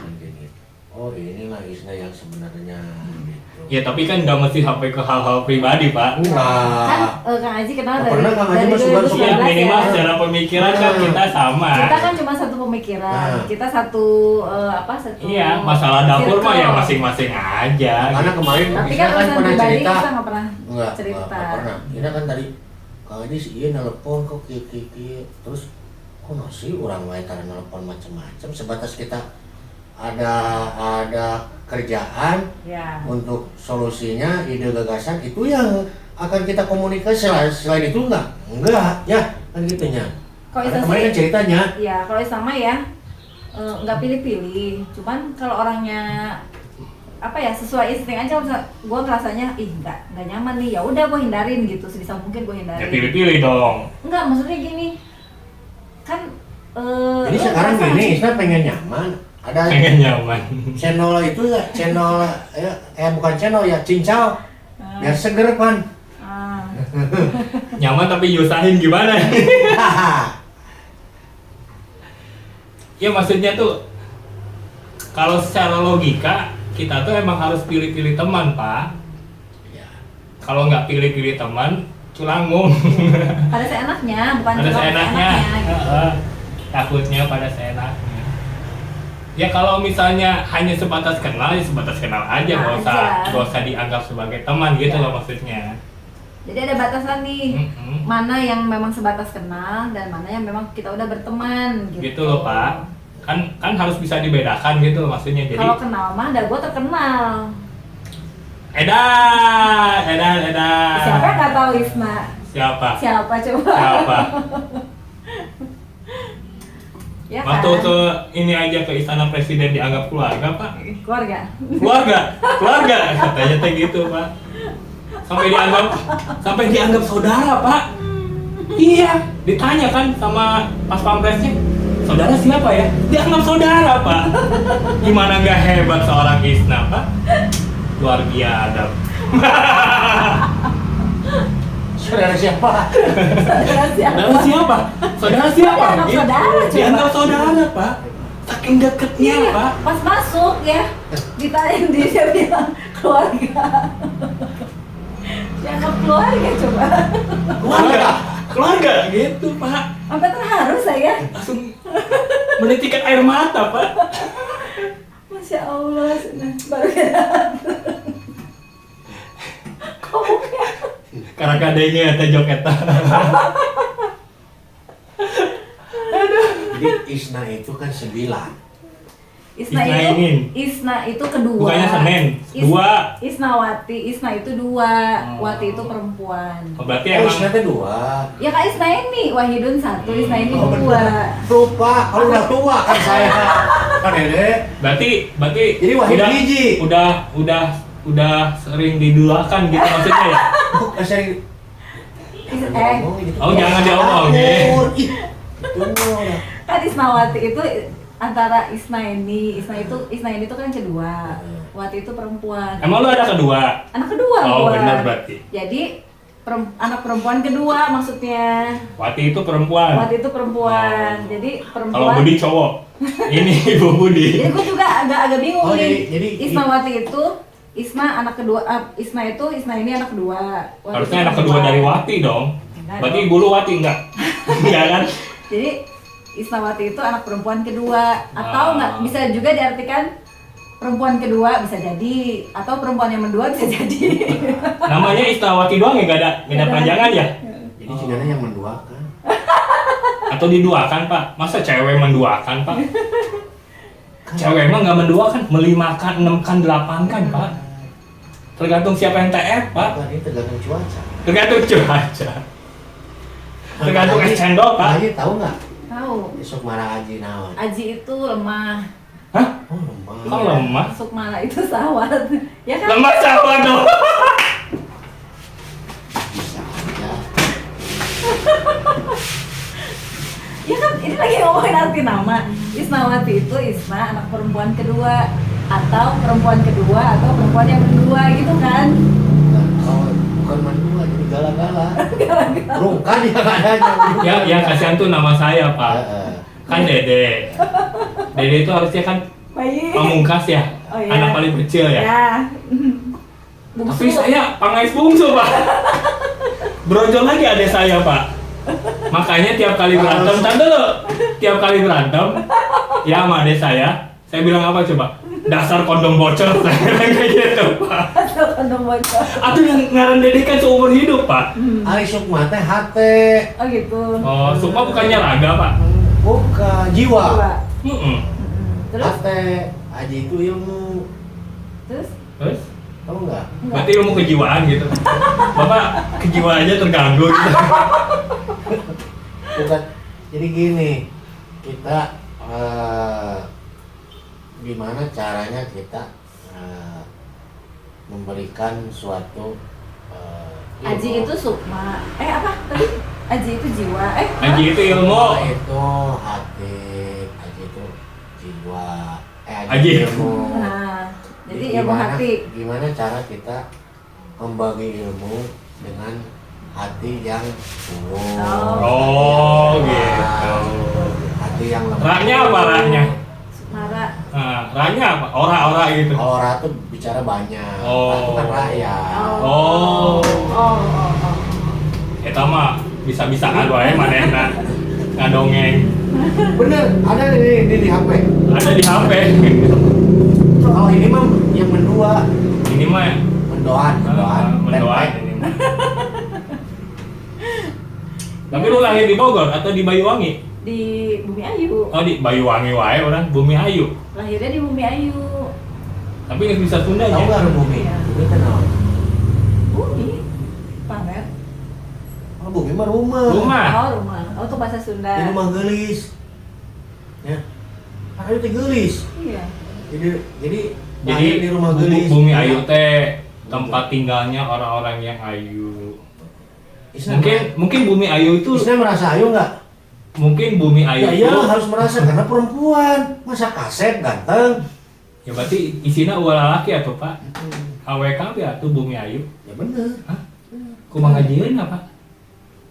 begini. Oh inilah Isna yang sebenarnya gitu. Ya tapi kan nggak mesti sampai ke hal-hal pribadi Pak. Enggak. Kan Kang Haji kenal dari Pernah Kang Haji dari mah suka-suka. 2019 Ya minimal ya. secara pemikiran kan kita sama. Kita kan cuma satu pemikiran, Nah. kita satu satu. Iya, masalah dapur mah ya circle. masing-masing aja. Karena gitu. kemarin Tapi Isna kan kan urusan pernah pribadi cerita. kita nggak pernah Enggak cerita. pernah. Ini kan tadi Kang Haji si iya nelpon kok kieu terus kok nasi orang wae karena nelpon macam-macam sebatas kita ada kerjaan, Ya. untuk solusinya, ide gagasan itu yang akan kita komunikasi. Selain itu enggak ya kan gitunya. Kalau Karena Isna kemarin kan sih, ceritanya ya kalau sama ya nggak pilih-pilih. Cuman kalau orangnya apa ya sesuai insting aja, gue ngerasanya nggak nyaman nih, ya udah gue hindarin gitu, sebisa mungkin gue Ya hindarin. pilih-pilih dong. Enggak, maksudnya gini kan. jadi lu sekarang ngerasa gini, sih- Isna pengen nyaman. Ada Pengen nyaman. channel itu ya, channel bukan channel ya, cincau. Biar seger kan. Ah, Nyaman tapi nyusahin gimana? Ya maksudnya tuh kalau secara logika kita tuh emang harus pilih-pilih teman, Pak. Ya. Kalau nggak pilih-pilih teman, culangung. pada seenaknya, bukan Pada cuma seenaknya. gitu. Heeh. Takutnya pada seenaknya. Ya kalau misalnya hanya sebatas kenal, ya sebatas kenal aja, nggak usah dianggap sebagai teman gitu Ya. loh maksudnya. Jadi ada batasan nih, Mm-mm. mana yang memang sebatas kenal dan mana yang memang kita udah berteman gitu. Gitu loh, Pak. Kan harus bisa dibedakan gitu loh maksudnya. Jadi Kalau kenal mah, dah gue terkenal. edan. Siapa yang nggak tahu Isna? Siapa? Siapa coba? Siapa? Ya Waktu kan? ke ini aja ke istana presiden dianggap keluarga, Pak. Keluarga. Keluarga katanya teh gitu, Pak. Sampai dianggap saudara, Pak. Iya, ditanya kan sama pas pampresnya, saudara siapa ya? Dianggap saudara, Pak. Gimana nggak hebat seorang Isna, Pak? Luar biasa. Saudara siapa? Saudara siapa? Saudara siapa? Saudara siapa? Dianggap Gitu. saudara, coba. Dianggap saudara, Pak. Saking deketnya, Iya, Pak. pas masuk ya, ditanya dia bilang keluarga. Dianggap keluarga coba. Keluarga gitu, Pak. Sampai terharu saya. Langsung menitikkan air mata, Pak. Masya Allah, baru kok mungkin? Karena kadenya teh joketa. Jadi Isna itu kan 9. Isna Isnainin. Isna itu kedua. Bukannya Senin, dua. Isnawati, Isna itu 2, Wati itu perempuan. Oh, berarti Oh, emang Isna itu 2. Ya Kak Isna ini, Wahidun 1, Isna ini Oh, 2. benar. Lupa, kalau udah tua kan saya. Kan Dede. berarti Jadi Wahid udah, biji. udah sering diduakan gitu maksudnya ya. Bukan sering. Oh, jangan diomongin. Ih, itu udah. Kan Isnawati itu antara Isna ini itu kan kedua. Wati itu perempuan. Emang lu ada kedua? Anak kedua Oh, gua. benar berarti. Jadi anak perempuan kedua maksudnya. Wati itu perempuan. Wati itu perempuan. Oh. Jadi Kalau perempuan. Budi cowok. Ini Ibu Budi. Jadi gue juga agak bingung Oh, nih. jadi- Isnawati itu Isna anak kedua, Isna ini anak kedua. Wati Harusnya itu anak kedua perempuan. dari Wati dong. Enggak Berarti dong. ibu lu Wati enggak? Enggak kan? Jadi Isnawati itu anak perempuan kedua, atau nggak Ah. bisa juga diartikan perempuan kedua bisa jadi, atau perempuan yang mendua bisa jadi. Namanya Istawati doang ya, enggak ada panjangan ya? Jadi Cina yang menduakan. Atau diduakan, Pak? Masa cewek menduakan, Pak? Cewek emang nggak menduakan, melimakan, enamkan, delapankan, Pak. Tergantung siapa yang TF, Pak. Bukan, ini tergantung cuaca. Tergantung cuaca. Tergantung es cendol, Pak. Aji tahu nggak? Tahu. Sukmana Aji naon? Aji itu lemah. Hah? Oh lemah. Kok Iya, lemah? Sukmana itu sawat. Ya kan? Lemah siapa dong? Bisa aja. Ya kan ini lagi ngomongin arti nama. Isnawati itu Isna anak perempuan kedua, atau perempuan kedua atau perempuan yang kedua gitu kan. Bukan mendua, jadi gala-gala. Rungkan ya adanya. Yang kasihan tuh nama saya, Pak. Heeh. Kan Dede. Dede itu harusnya kan Bayi. pamungkas ya, Oh, iya. anak paling kecil ya. Ya. Tapi saya pangais bungsu, Pak. Brojol lagi adik saya, Pak. Makanya tiap kali berantem, tar dulu. Tiap kali berantem, ya sama adik saya bilang apa coba? Dasar kondom bocor, saya bilang kayak gitu, Pak. Asal kondom bocor. Atau yang ngaran Dede kan seumur hidup, Pak. Ari Sukma teh hate. Oh gitu. Oh, Sukma bukannya raga, Pak? Bukan jiwa. Dua. Mm-mm. Terus Hate. Aji itu ilmu. Berarti ilmu kejiwaan gitu. Bapak kejiwaannya terganggu gitu. Bukan. Jadi gini, kita gimana caranya kita memberikan suatu Aji itu sukma. Apa tadi? Aji itu jiwa. Aji itu ilmu. Itu hati, aji itu jiwa. Aji. Ilmu. Nah, jadi ilmu hati. Gimana cara kita membagi ilmu dengan hati yang tulus. Oh, gitu. Hati yang lembut. Ra-nya apa ra-nya? Sukmara. Ra-nya apa? Ora-ora gitu. Ora tuh bicara banyak. Oh. Ra itu kan rakyat. Oh. Oh. Eta mah bisa-bisaan wae manehna ngadongeng. Bener, ada di HP. Ada di HP. Kalau ini mah yang mendua, Ini mah mendoan. mendoan ini mah. Tapi lu lahir di Bogor atau di Banyuwangi? Di Bumi Ayu. Oh, di Banyuwangi wae orang Bumi Ayu. Lahirnya di Bumi Ayu. Tapi nggak bisa Tahu Sundanya. nggak lu bumi? Iya. Bumi kenal. Bumi. Pamer. Oh, bumi mah rumah. Rumah. Oh, rumah. Oh, itu bahasa Sunda. Di rumah gelis. Ya. Karena itu gelis. Iya. Jadi Jadi lahir di rumah gelis. Bumi Ayu teh tempat tinggalnya orang-orang yang ayu. Mungkin Bumi Ayu itu Isna merasa ayu nggak? mungkin Bumi Ayu Ya itu iya harus merasa karena perempuan. Masa kasep ganteng? ya berarti isinya ulah lalaki atau Pak? AWK ya tuh Bumi Ayu. Ya bener. Kumaha ngajieun apa?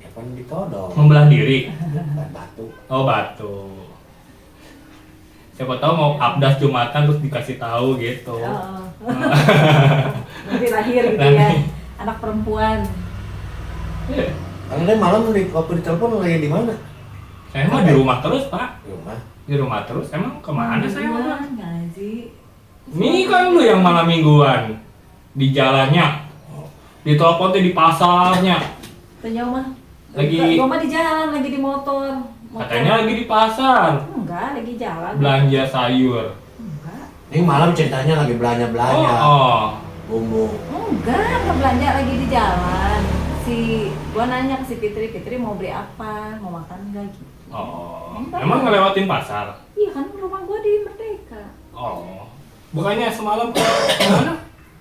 Ya kan ditodong. Membelah diri. Dan batu. Oh, batu. Siapa tahu mau abdas Jumatan terus dikasih tahu gitu. Oh. Nanti lahir gitu ya. Anak perempuan. Iya. Karena dia malam waktu ditelepon lagi di mana? Saya mah di rumah terus, Pak. Di rumah. Di rumah terus. Emang kemana saya mah? Ngaji. Ini kan lu yang malam mingguan di jalannya. Di telepon teh di pasarnya. Tanya mah. Lagi- Gua mah di jalan, lagi di motor. Katanya lagi di pasar. Enggak, lagi jalan. Belanja sayur. Enggak. Ini malam ceritanya lagi belanja-belanja. Oh. Bumbu. Enggak belanja lagi di jalan. Gua nanya ke si Fitri mau beli apa? Mau makan enggak gitu. Oh. Emang ngelewatin pasar? Iya kan rumah gua di Merdeka. Oh. Bukannya semalam ke mana?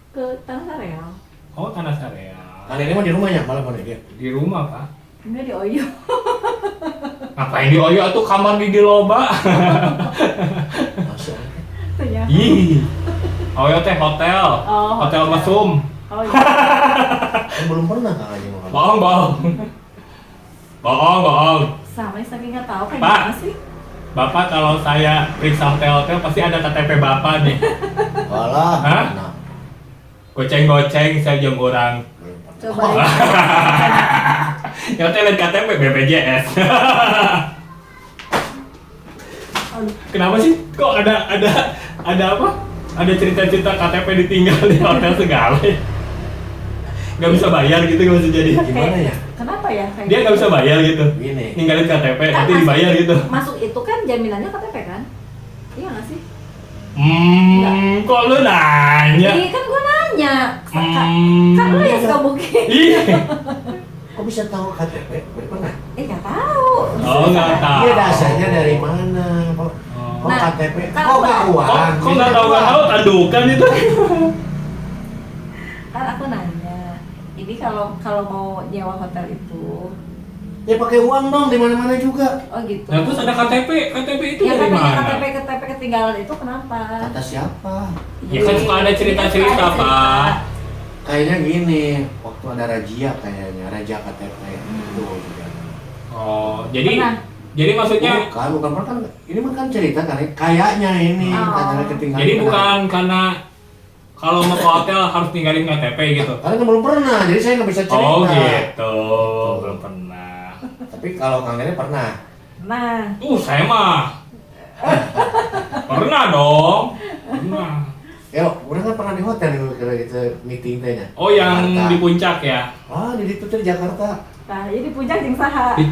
Ke Tanah Sareal. Oh, Tanah Sareal. Kan ini mah di rumahnya malam mana dia? Di rumah, Pak. Enggak di Oyo. Ngapain di Oyo tuh kamar di loba? Masuk. Tanya. Ih. Oyo teh hotel. Oh, Hotel hotel. mesum. Oh iya. Kan belum pernah Kang Haji makan. Bohong. Bohong. Sama saking nggak tahu kayak Pak. gimana sih. Bapak kalau saya periksa hotel pasti ada KTP Bapak nih. Walah. Hah? Nah, Goceng-goceng saya jeung orang. belum pernah. Coba. Ya hotel dan KTP BPJS. Kenapa sih? Kok ada apa? Ada cerita-cerita KTP ditinggal di hotel segala. Nggak bisa bayar gitu, nggak bisa jadi. Gimana ya? Kenapa ya? Kayak Dia nggak bisa bayar gitu. Gini. Ninggalin KTP, Kan nanti dibayar gitu. Masuk itu kan jaminannya KTP kan? Iya nggak sih? Kok lu nanya? Iya kan gua nanya. Hmm. Kan lu yang suka booking. Iya. Kok bisa tahu KTP? Belum pernah. Nggak tahu. Oh, nggak tahu. Dia dasarnya dari mana? Kok Nah, KTP? kan Kok apa? nggak uang? Kok nggak tahu tandukan itu? Kan aku nanya. Ini kalau mau nyewa hotel itu, Ya pakai uang dong di mana-mana juga. oh gitu. Nah terus ada KTP itu Ya dari katanya mana? KTP ketinggalan itu kenapa? Kata siapa? Ya kan suka ada cerita-cerita, Iya, kan suka ada Pak. Kayaknya gini, waktu ada razia kayaknya, raja KTP itu juga. Oh, jadi Pernah. jadi maksudnya Bukan kan ini mah kan cerita kan kayaknya ini Oh. katanya ketinggalan. jadi bukan karena kalau mau ke hotel harus tinggalin KTP gitu. Karena kan belum pernah, jadi saya nggak bisa cerita. Oh gitu, belum pernah. Tapi kalau Kang Nene pernah. Nah, Saya mah pernah dong. Pernah. Ya, udah kan pernah di hotel nih kalau kita meeting tehnya. Oh yang Jakarta. di puncak ya? Ah, di situ tuh di Jakarta. nah jadi puncak jeung saha. Di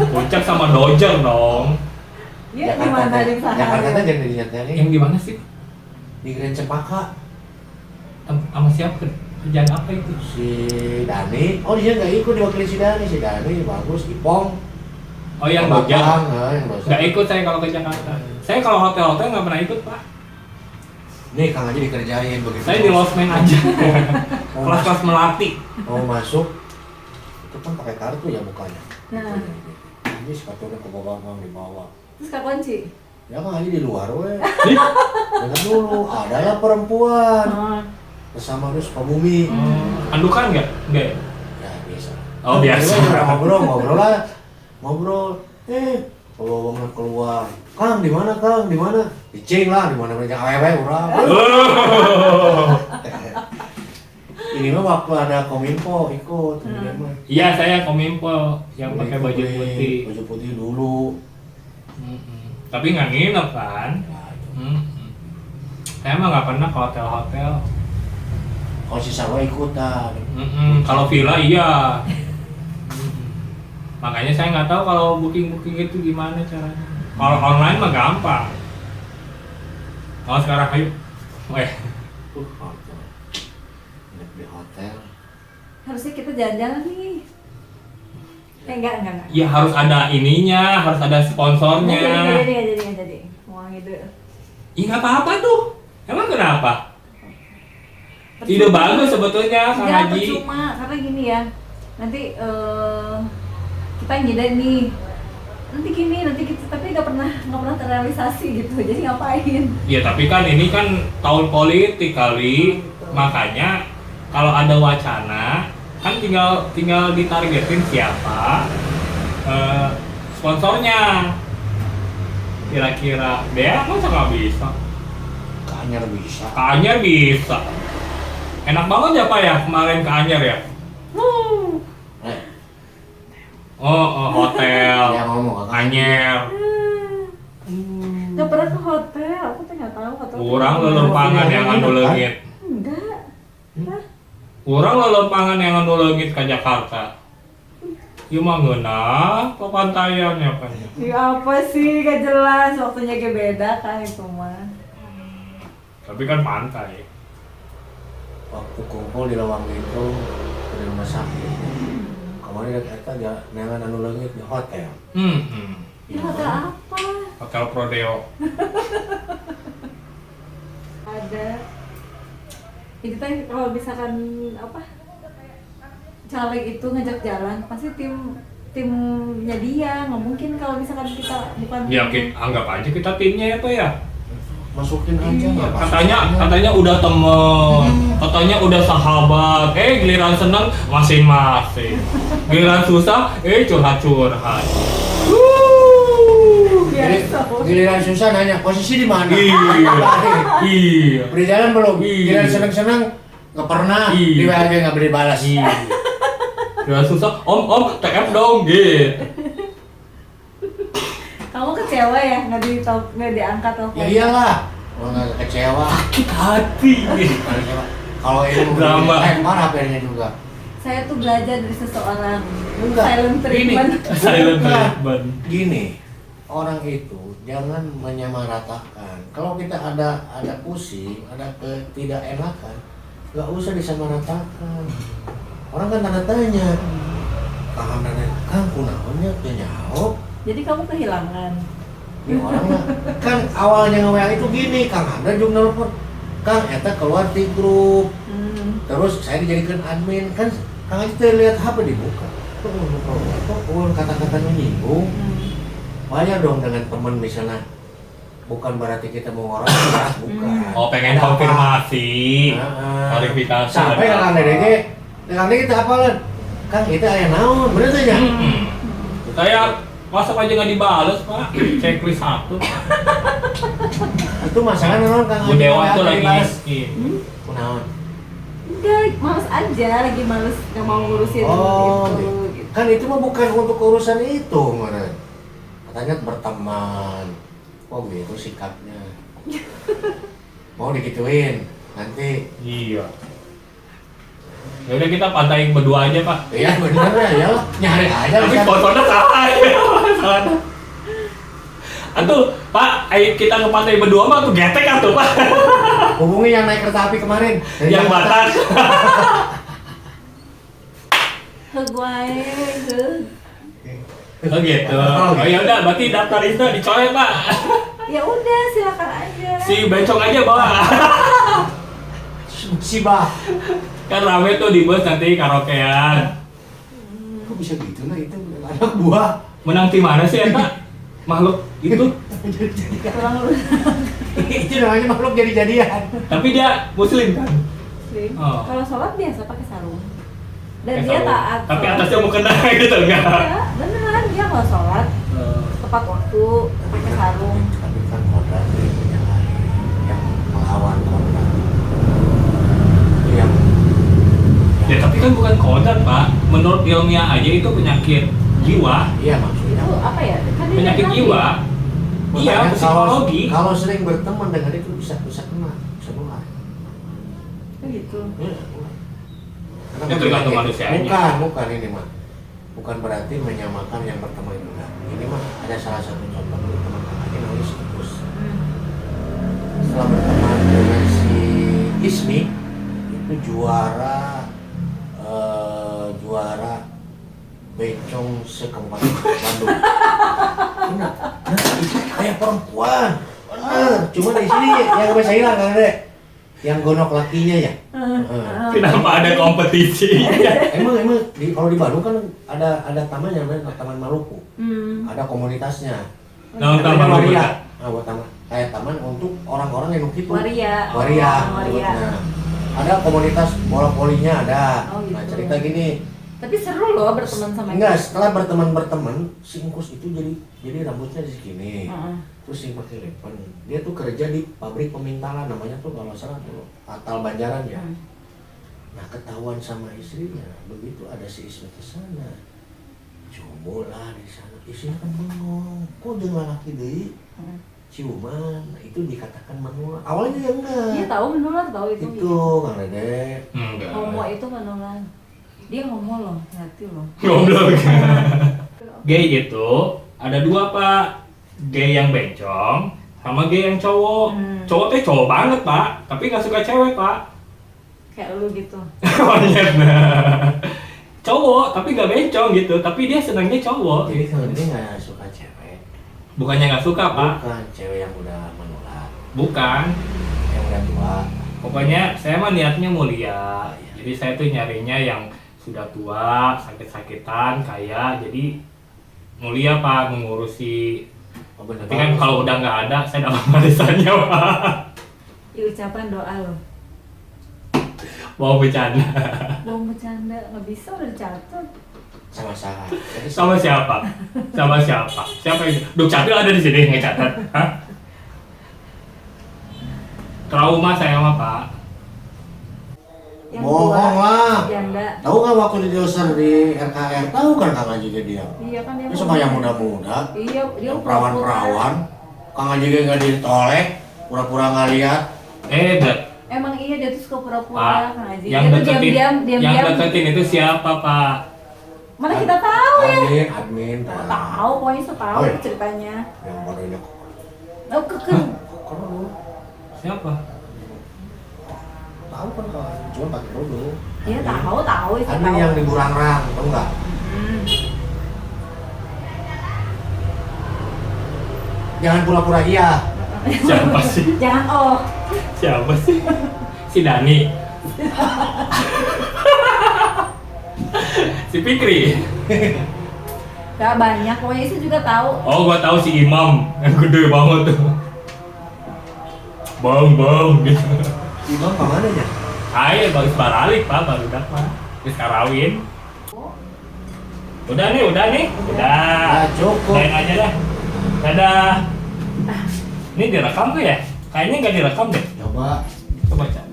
puncak sama Dodger dong. Iya di mana teh. jeung saha? Jakarta teh jangan di Yang di mana sih? di Grand Cempaka. Sama siapa? Kerjaan apa itu? Si Dani, oh dia nggak ikut diwakili si Dani bagus, Ipong. Oh yang Bang, Bojang. yang dosen. Nggak ikut saya kalau ke Jakarta. Saya kalau hotel-hotel nggak pernah ikut pak. Nih Kang Haji dikerjain begitu. Saya di losmen aja. Mau Kelas-kelas melatih. mau masuk, itu kan pakai kartu ya bukanya. Nah. Ini sepatunya ke bawah dibawa. Terus Kak Kunci? Ya Kang Haji di luar weh. Dengar dulu, adalah perempuan Oh. bersama terus Sukabumi. Andukan nggak? Nggak ya? Ya biasa. Oh, biasa. Ngobrol lah. Ngobrol. Kalau bangun keluar, Kang di mana Kang? Di mana? Dicing lah, di mana mereka awewe urang. Ini mah waktu ada Kominfo ikut, ini mah. Iya saya kominfo yang pakai baju putih. Baju putih dulu. Tapi nggak nginep kan? Saya mah nggak pernah ke hotel-hotel. Kalau si Sarwa ikutan. Kalau villa iya. Makanya saya nggak tahu kalau booking itu gimana caranya. Kalau online mah gampang. Kalau sekarang ayo, Hotel. Nginep di hotel. Harusnya kita jalan-jalan nih. Enggak. ya harus ada ininya, harus ada sponsornya. Nggak jadi. Uang itu. Ih nggak apa-apa tuh. Emang kenapa? Ide bagus sebetulnya Kang Enggak, Haji. percuma, karena gini ya. Nanti kita ngide nih. Nanti kita tapi nggak pernah terrealisasi gitu. Jadi ngapain? Ya tapi kan ini kan tahun politik kali, makanya kalau ada wacana kan tinggal ditargetin siapa sponsornya. Kira-kira dia masa nggak bisa? Kanyar bisa. Anyar bisa. Enak banget ya Pak ya kemarin ke Anyar ya. Hotel. Dia ngomong ke Anyar. Nggak pernah ke hotel. Aku tuh nggak tahu hotel. Kurang lelempangan yang anu leungit. Enggak. Kurang lelempangan yang anu leungit ke Jakarta. Ieu mah ngeunah ke pantaiannya kan. Ya apa sih, gak jelas, waktunya kayak beda kan itu mah. Tapi kan pantai. waktu kumpul di lawang itu di rumah sakit. Kemarin kita jangan anu leungit di hotel. Di hotel apa? Hotel Prodeo. Ada. Ya kita kalau misalkan apa? Caleg itu ngajak jalan, pasti timnya dia, nggak mungkin kalau misalkan kita bukan. Ya anggap aja kita timnya ya Pak ya. Masukin aja nggak Katanya udah temen, katanya udah sahabat. Giliran seneng masing-masing. Giliran susah, curhat-curhat. Biasa. Giliran susah nanya posisi di mana? Iya. Beri jalan belum? Iya. Giliran seneng-seneng nggak pernah. Iya. Di WA nggak beri balas. Giliran susah, om TF dong gitu. Kamu kecewa ya nggak diangkat telepon? Ya iyalah. Kalau nggak kecewa. Sakit hati. Kalau ini Drama. lempar HP-nya juga. Saya tuh belajar dari seseorang. Enggak. Silent treatment. Silent Bukan. treatment. Gini, orang itu jangan menyamaratakan. Kalau kita ada pusing, ada ketidakenakan, nggak usah disamaratakan. Orang kan tanda tanya, Kang kunaonnya nyaho. Jadi kamu kehilangan. Ini orang mah kan awalnya nge-WA itu gini, Kang Anda juga nelfon, Kang eta keluar di grup. Terus saya dijadikan admin, kan Kang Anda lihat HP dibuka. Kata-kata menyinggung. Banyak dong dengan teman misalnya. Bukan berarti kita mau orang keras, bukan. Oh pengen konfirmasi, klarifikasi. Sampai Kang Anda kita apalan? Kang itu aya naon, bener saja. Saya masa aja nggak dibales Pak, checklist 1. Itu masalah naon Kang Bu Dewa tuh lagi miskin. Kunaon? Enggak, males aja, lagi males nggak mau ngurusin Oh, itu. Gitu. kan itu mah bukan untuk urusan itu, mana? Katanya berteman. Oh gitu sikapnya. Mau digituin nanti. Iya. Ya udah kita pantai berdua aja Pak. Iya bener ya, nyari aja. Tapi bisa. sponsornya salah ya. Atuh Pak, ayo kita ke pantai berdua mah tuh getek atuh Pak. Hubungi yang naik kereta api kemarin. Yang Batak. Hegwae, Oh gitu. Oh ya udah, berarti daftar itu dicoret Pak. ya udah silakan aja. Si bencong aja bawa. Si Bah. Kan rame tuh di bus nanti karaokean. Kok bisa gitu nah itu anak buah. Menang tim mana sih Eta? Makhluk itu. Kurang lu. Itu namanya makhluk jadi-jadian. Tapi dia muslim kan? Muslim. Oh. Kalau sholat biasa pakai sarung. Dan Pakai dia sarung. taat. Tapi sholat. atasnya mau kena gitu enggak? Ya, beneran dia kalau sholat tepat waktu pakai sarung. Tapi kan kodrat itu yang lain, yang melawan kodrat. Yang Ya tapi kan bukan kodrat Pak. Menurut ilmiah aja itu penyakit jiwa. iya maksudnya. Itu apa ya? Kan dia Penyakit bilang jiwa. Iya, Makanya psikologi. Kalau sering berteman dengan itu bisa kena, bisa nular. Oh gitu. Iya. Ya, tergantung manusianya. Bukan ini mah. Bukan berarti menyamakan yang berteman itu enggak. Ini mah ada salah satu contoh dulu teman kakaknya namanya si Ipus. Setelah berteman dengan si Ismi itu juara bencong se-Kabupaten Bandung. Benar, itu kayak perempuan. Benar, cuma di sini yang bisa hilang kan deh. Yang gonok lakinya ya. Kenapa ada kompetisi? Emang kalau di Bandung kan ada taman yang namanya Taman Maluku. Ada komunitasnya. Nah, Taman Namanya Maluku. Waria. Nah, buat taman kayak taman untuk orang-orang yang itu. Waria. Waria. Oh, Waria. Nah, ada komunitas bola volinya ada. Oh, gitu. Nah, cerita gini. Tapi seru loh berteman sama Enggak, dia. setelah berteman, si Ingkus itu jadi rambutnya di sini. Heeh. Terus yang pakai lepen. Dia tuh kerja di pabrik pemintalan namanya tuh kalau salah tuh Atal Banjaran ya. Nah, ketahuan sama istrinya, begitu ada si Ismi ke sana. Coba lah di sana. Istrinya kan bengong. Kok dengan laki deui? Ciuman. Nah, itu dikatakan menular. Awalnya ya enggak. Dia tahu menular tahu itu. Itu Kang Dede. Enggak. Homo itu menular. Dia homo loh, hati loh. Goblok. Gay itu ada dua Pak. Gay yang bencong sama gay yang cowok. Cowok teh cowok banget Pak, tapi nggak suka cewek Pak. Kayak lu gitu. Monyet cowok tapi nggak bencong gitu, tapi dia senangnya cowok. Jadi Kang Dede nggak suka cewek. Bukannya nggak suka Pak, Bukan cewek yang udah menular. bukan. Yang udah tua. Pokoknya saya mah niatnya mulia. Jadi saya tuh nyarinya yang sudah tua, sakit-sakitan, kaya. Jadi mulia Pak mengurusi. Oh, bener Tapi kan banget. kalau udah nggak ada, saya dapat warisannya Pak. Ya, ucapan doa lo. Mau bercanda. Mau bercanda nggak bisa udah dicatat. sama saya. Jadi Sama siapa? Sama siapa? Siapa itu? Duk Capil ada di sini nggak catat? Hah? Trauma saya mah Pak. Yang bohong dua, lah. janda. Tahu nggak waktu di dosen di RKR? Tahu kan Kang Haji dia? Iya kan dia. Ini sama yang muda-muda, Iya, dia yang perawan-perawan. Kang Haji nggak ditolek, pura-pura nggak lihat. Emang iya dia tuh suka Pak, pura-pura Kang Haji. yang Dia tuh deketin, diam-diam, yang diam-diam. deketin itu siapa Pak? Mana kita tahu ya? Admin. Tahu, pokoknya saya tahu Oh, iya. ceritanya. Yang badannya Oh, keken. keren. Siapa? Tahu kan Kang Haji, cuma pakai kerudung. Iya tahu, itu Admin tahu. yang di Burangrang, tahu nggak? Hmm. Jangan pura-pura iya. Siapa sih? Jangan oh. Siapa sih? Si Dani. Si Fikri. Gak banyak, pokoknya itu juga tahu. Oh, gua tahu si Imam yang gede banget tuh. Bang gitu. Imam kemana ya? Ayo bagus baralik Pak, baru dak Pak. Terus karawin. Udah nih. Udah. Cukup. Lain aja dah. Dadah. Ini direkam tuh ya? Kayaknya nggak direkam deh. Coba. Coba cak.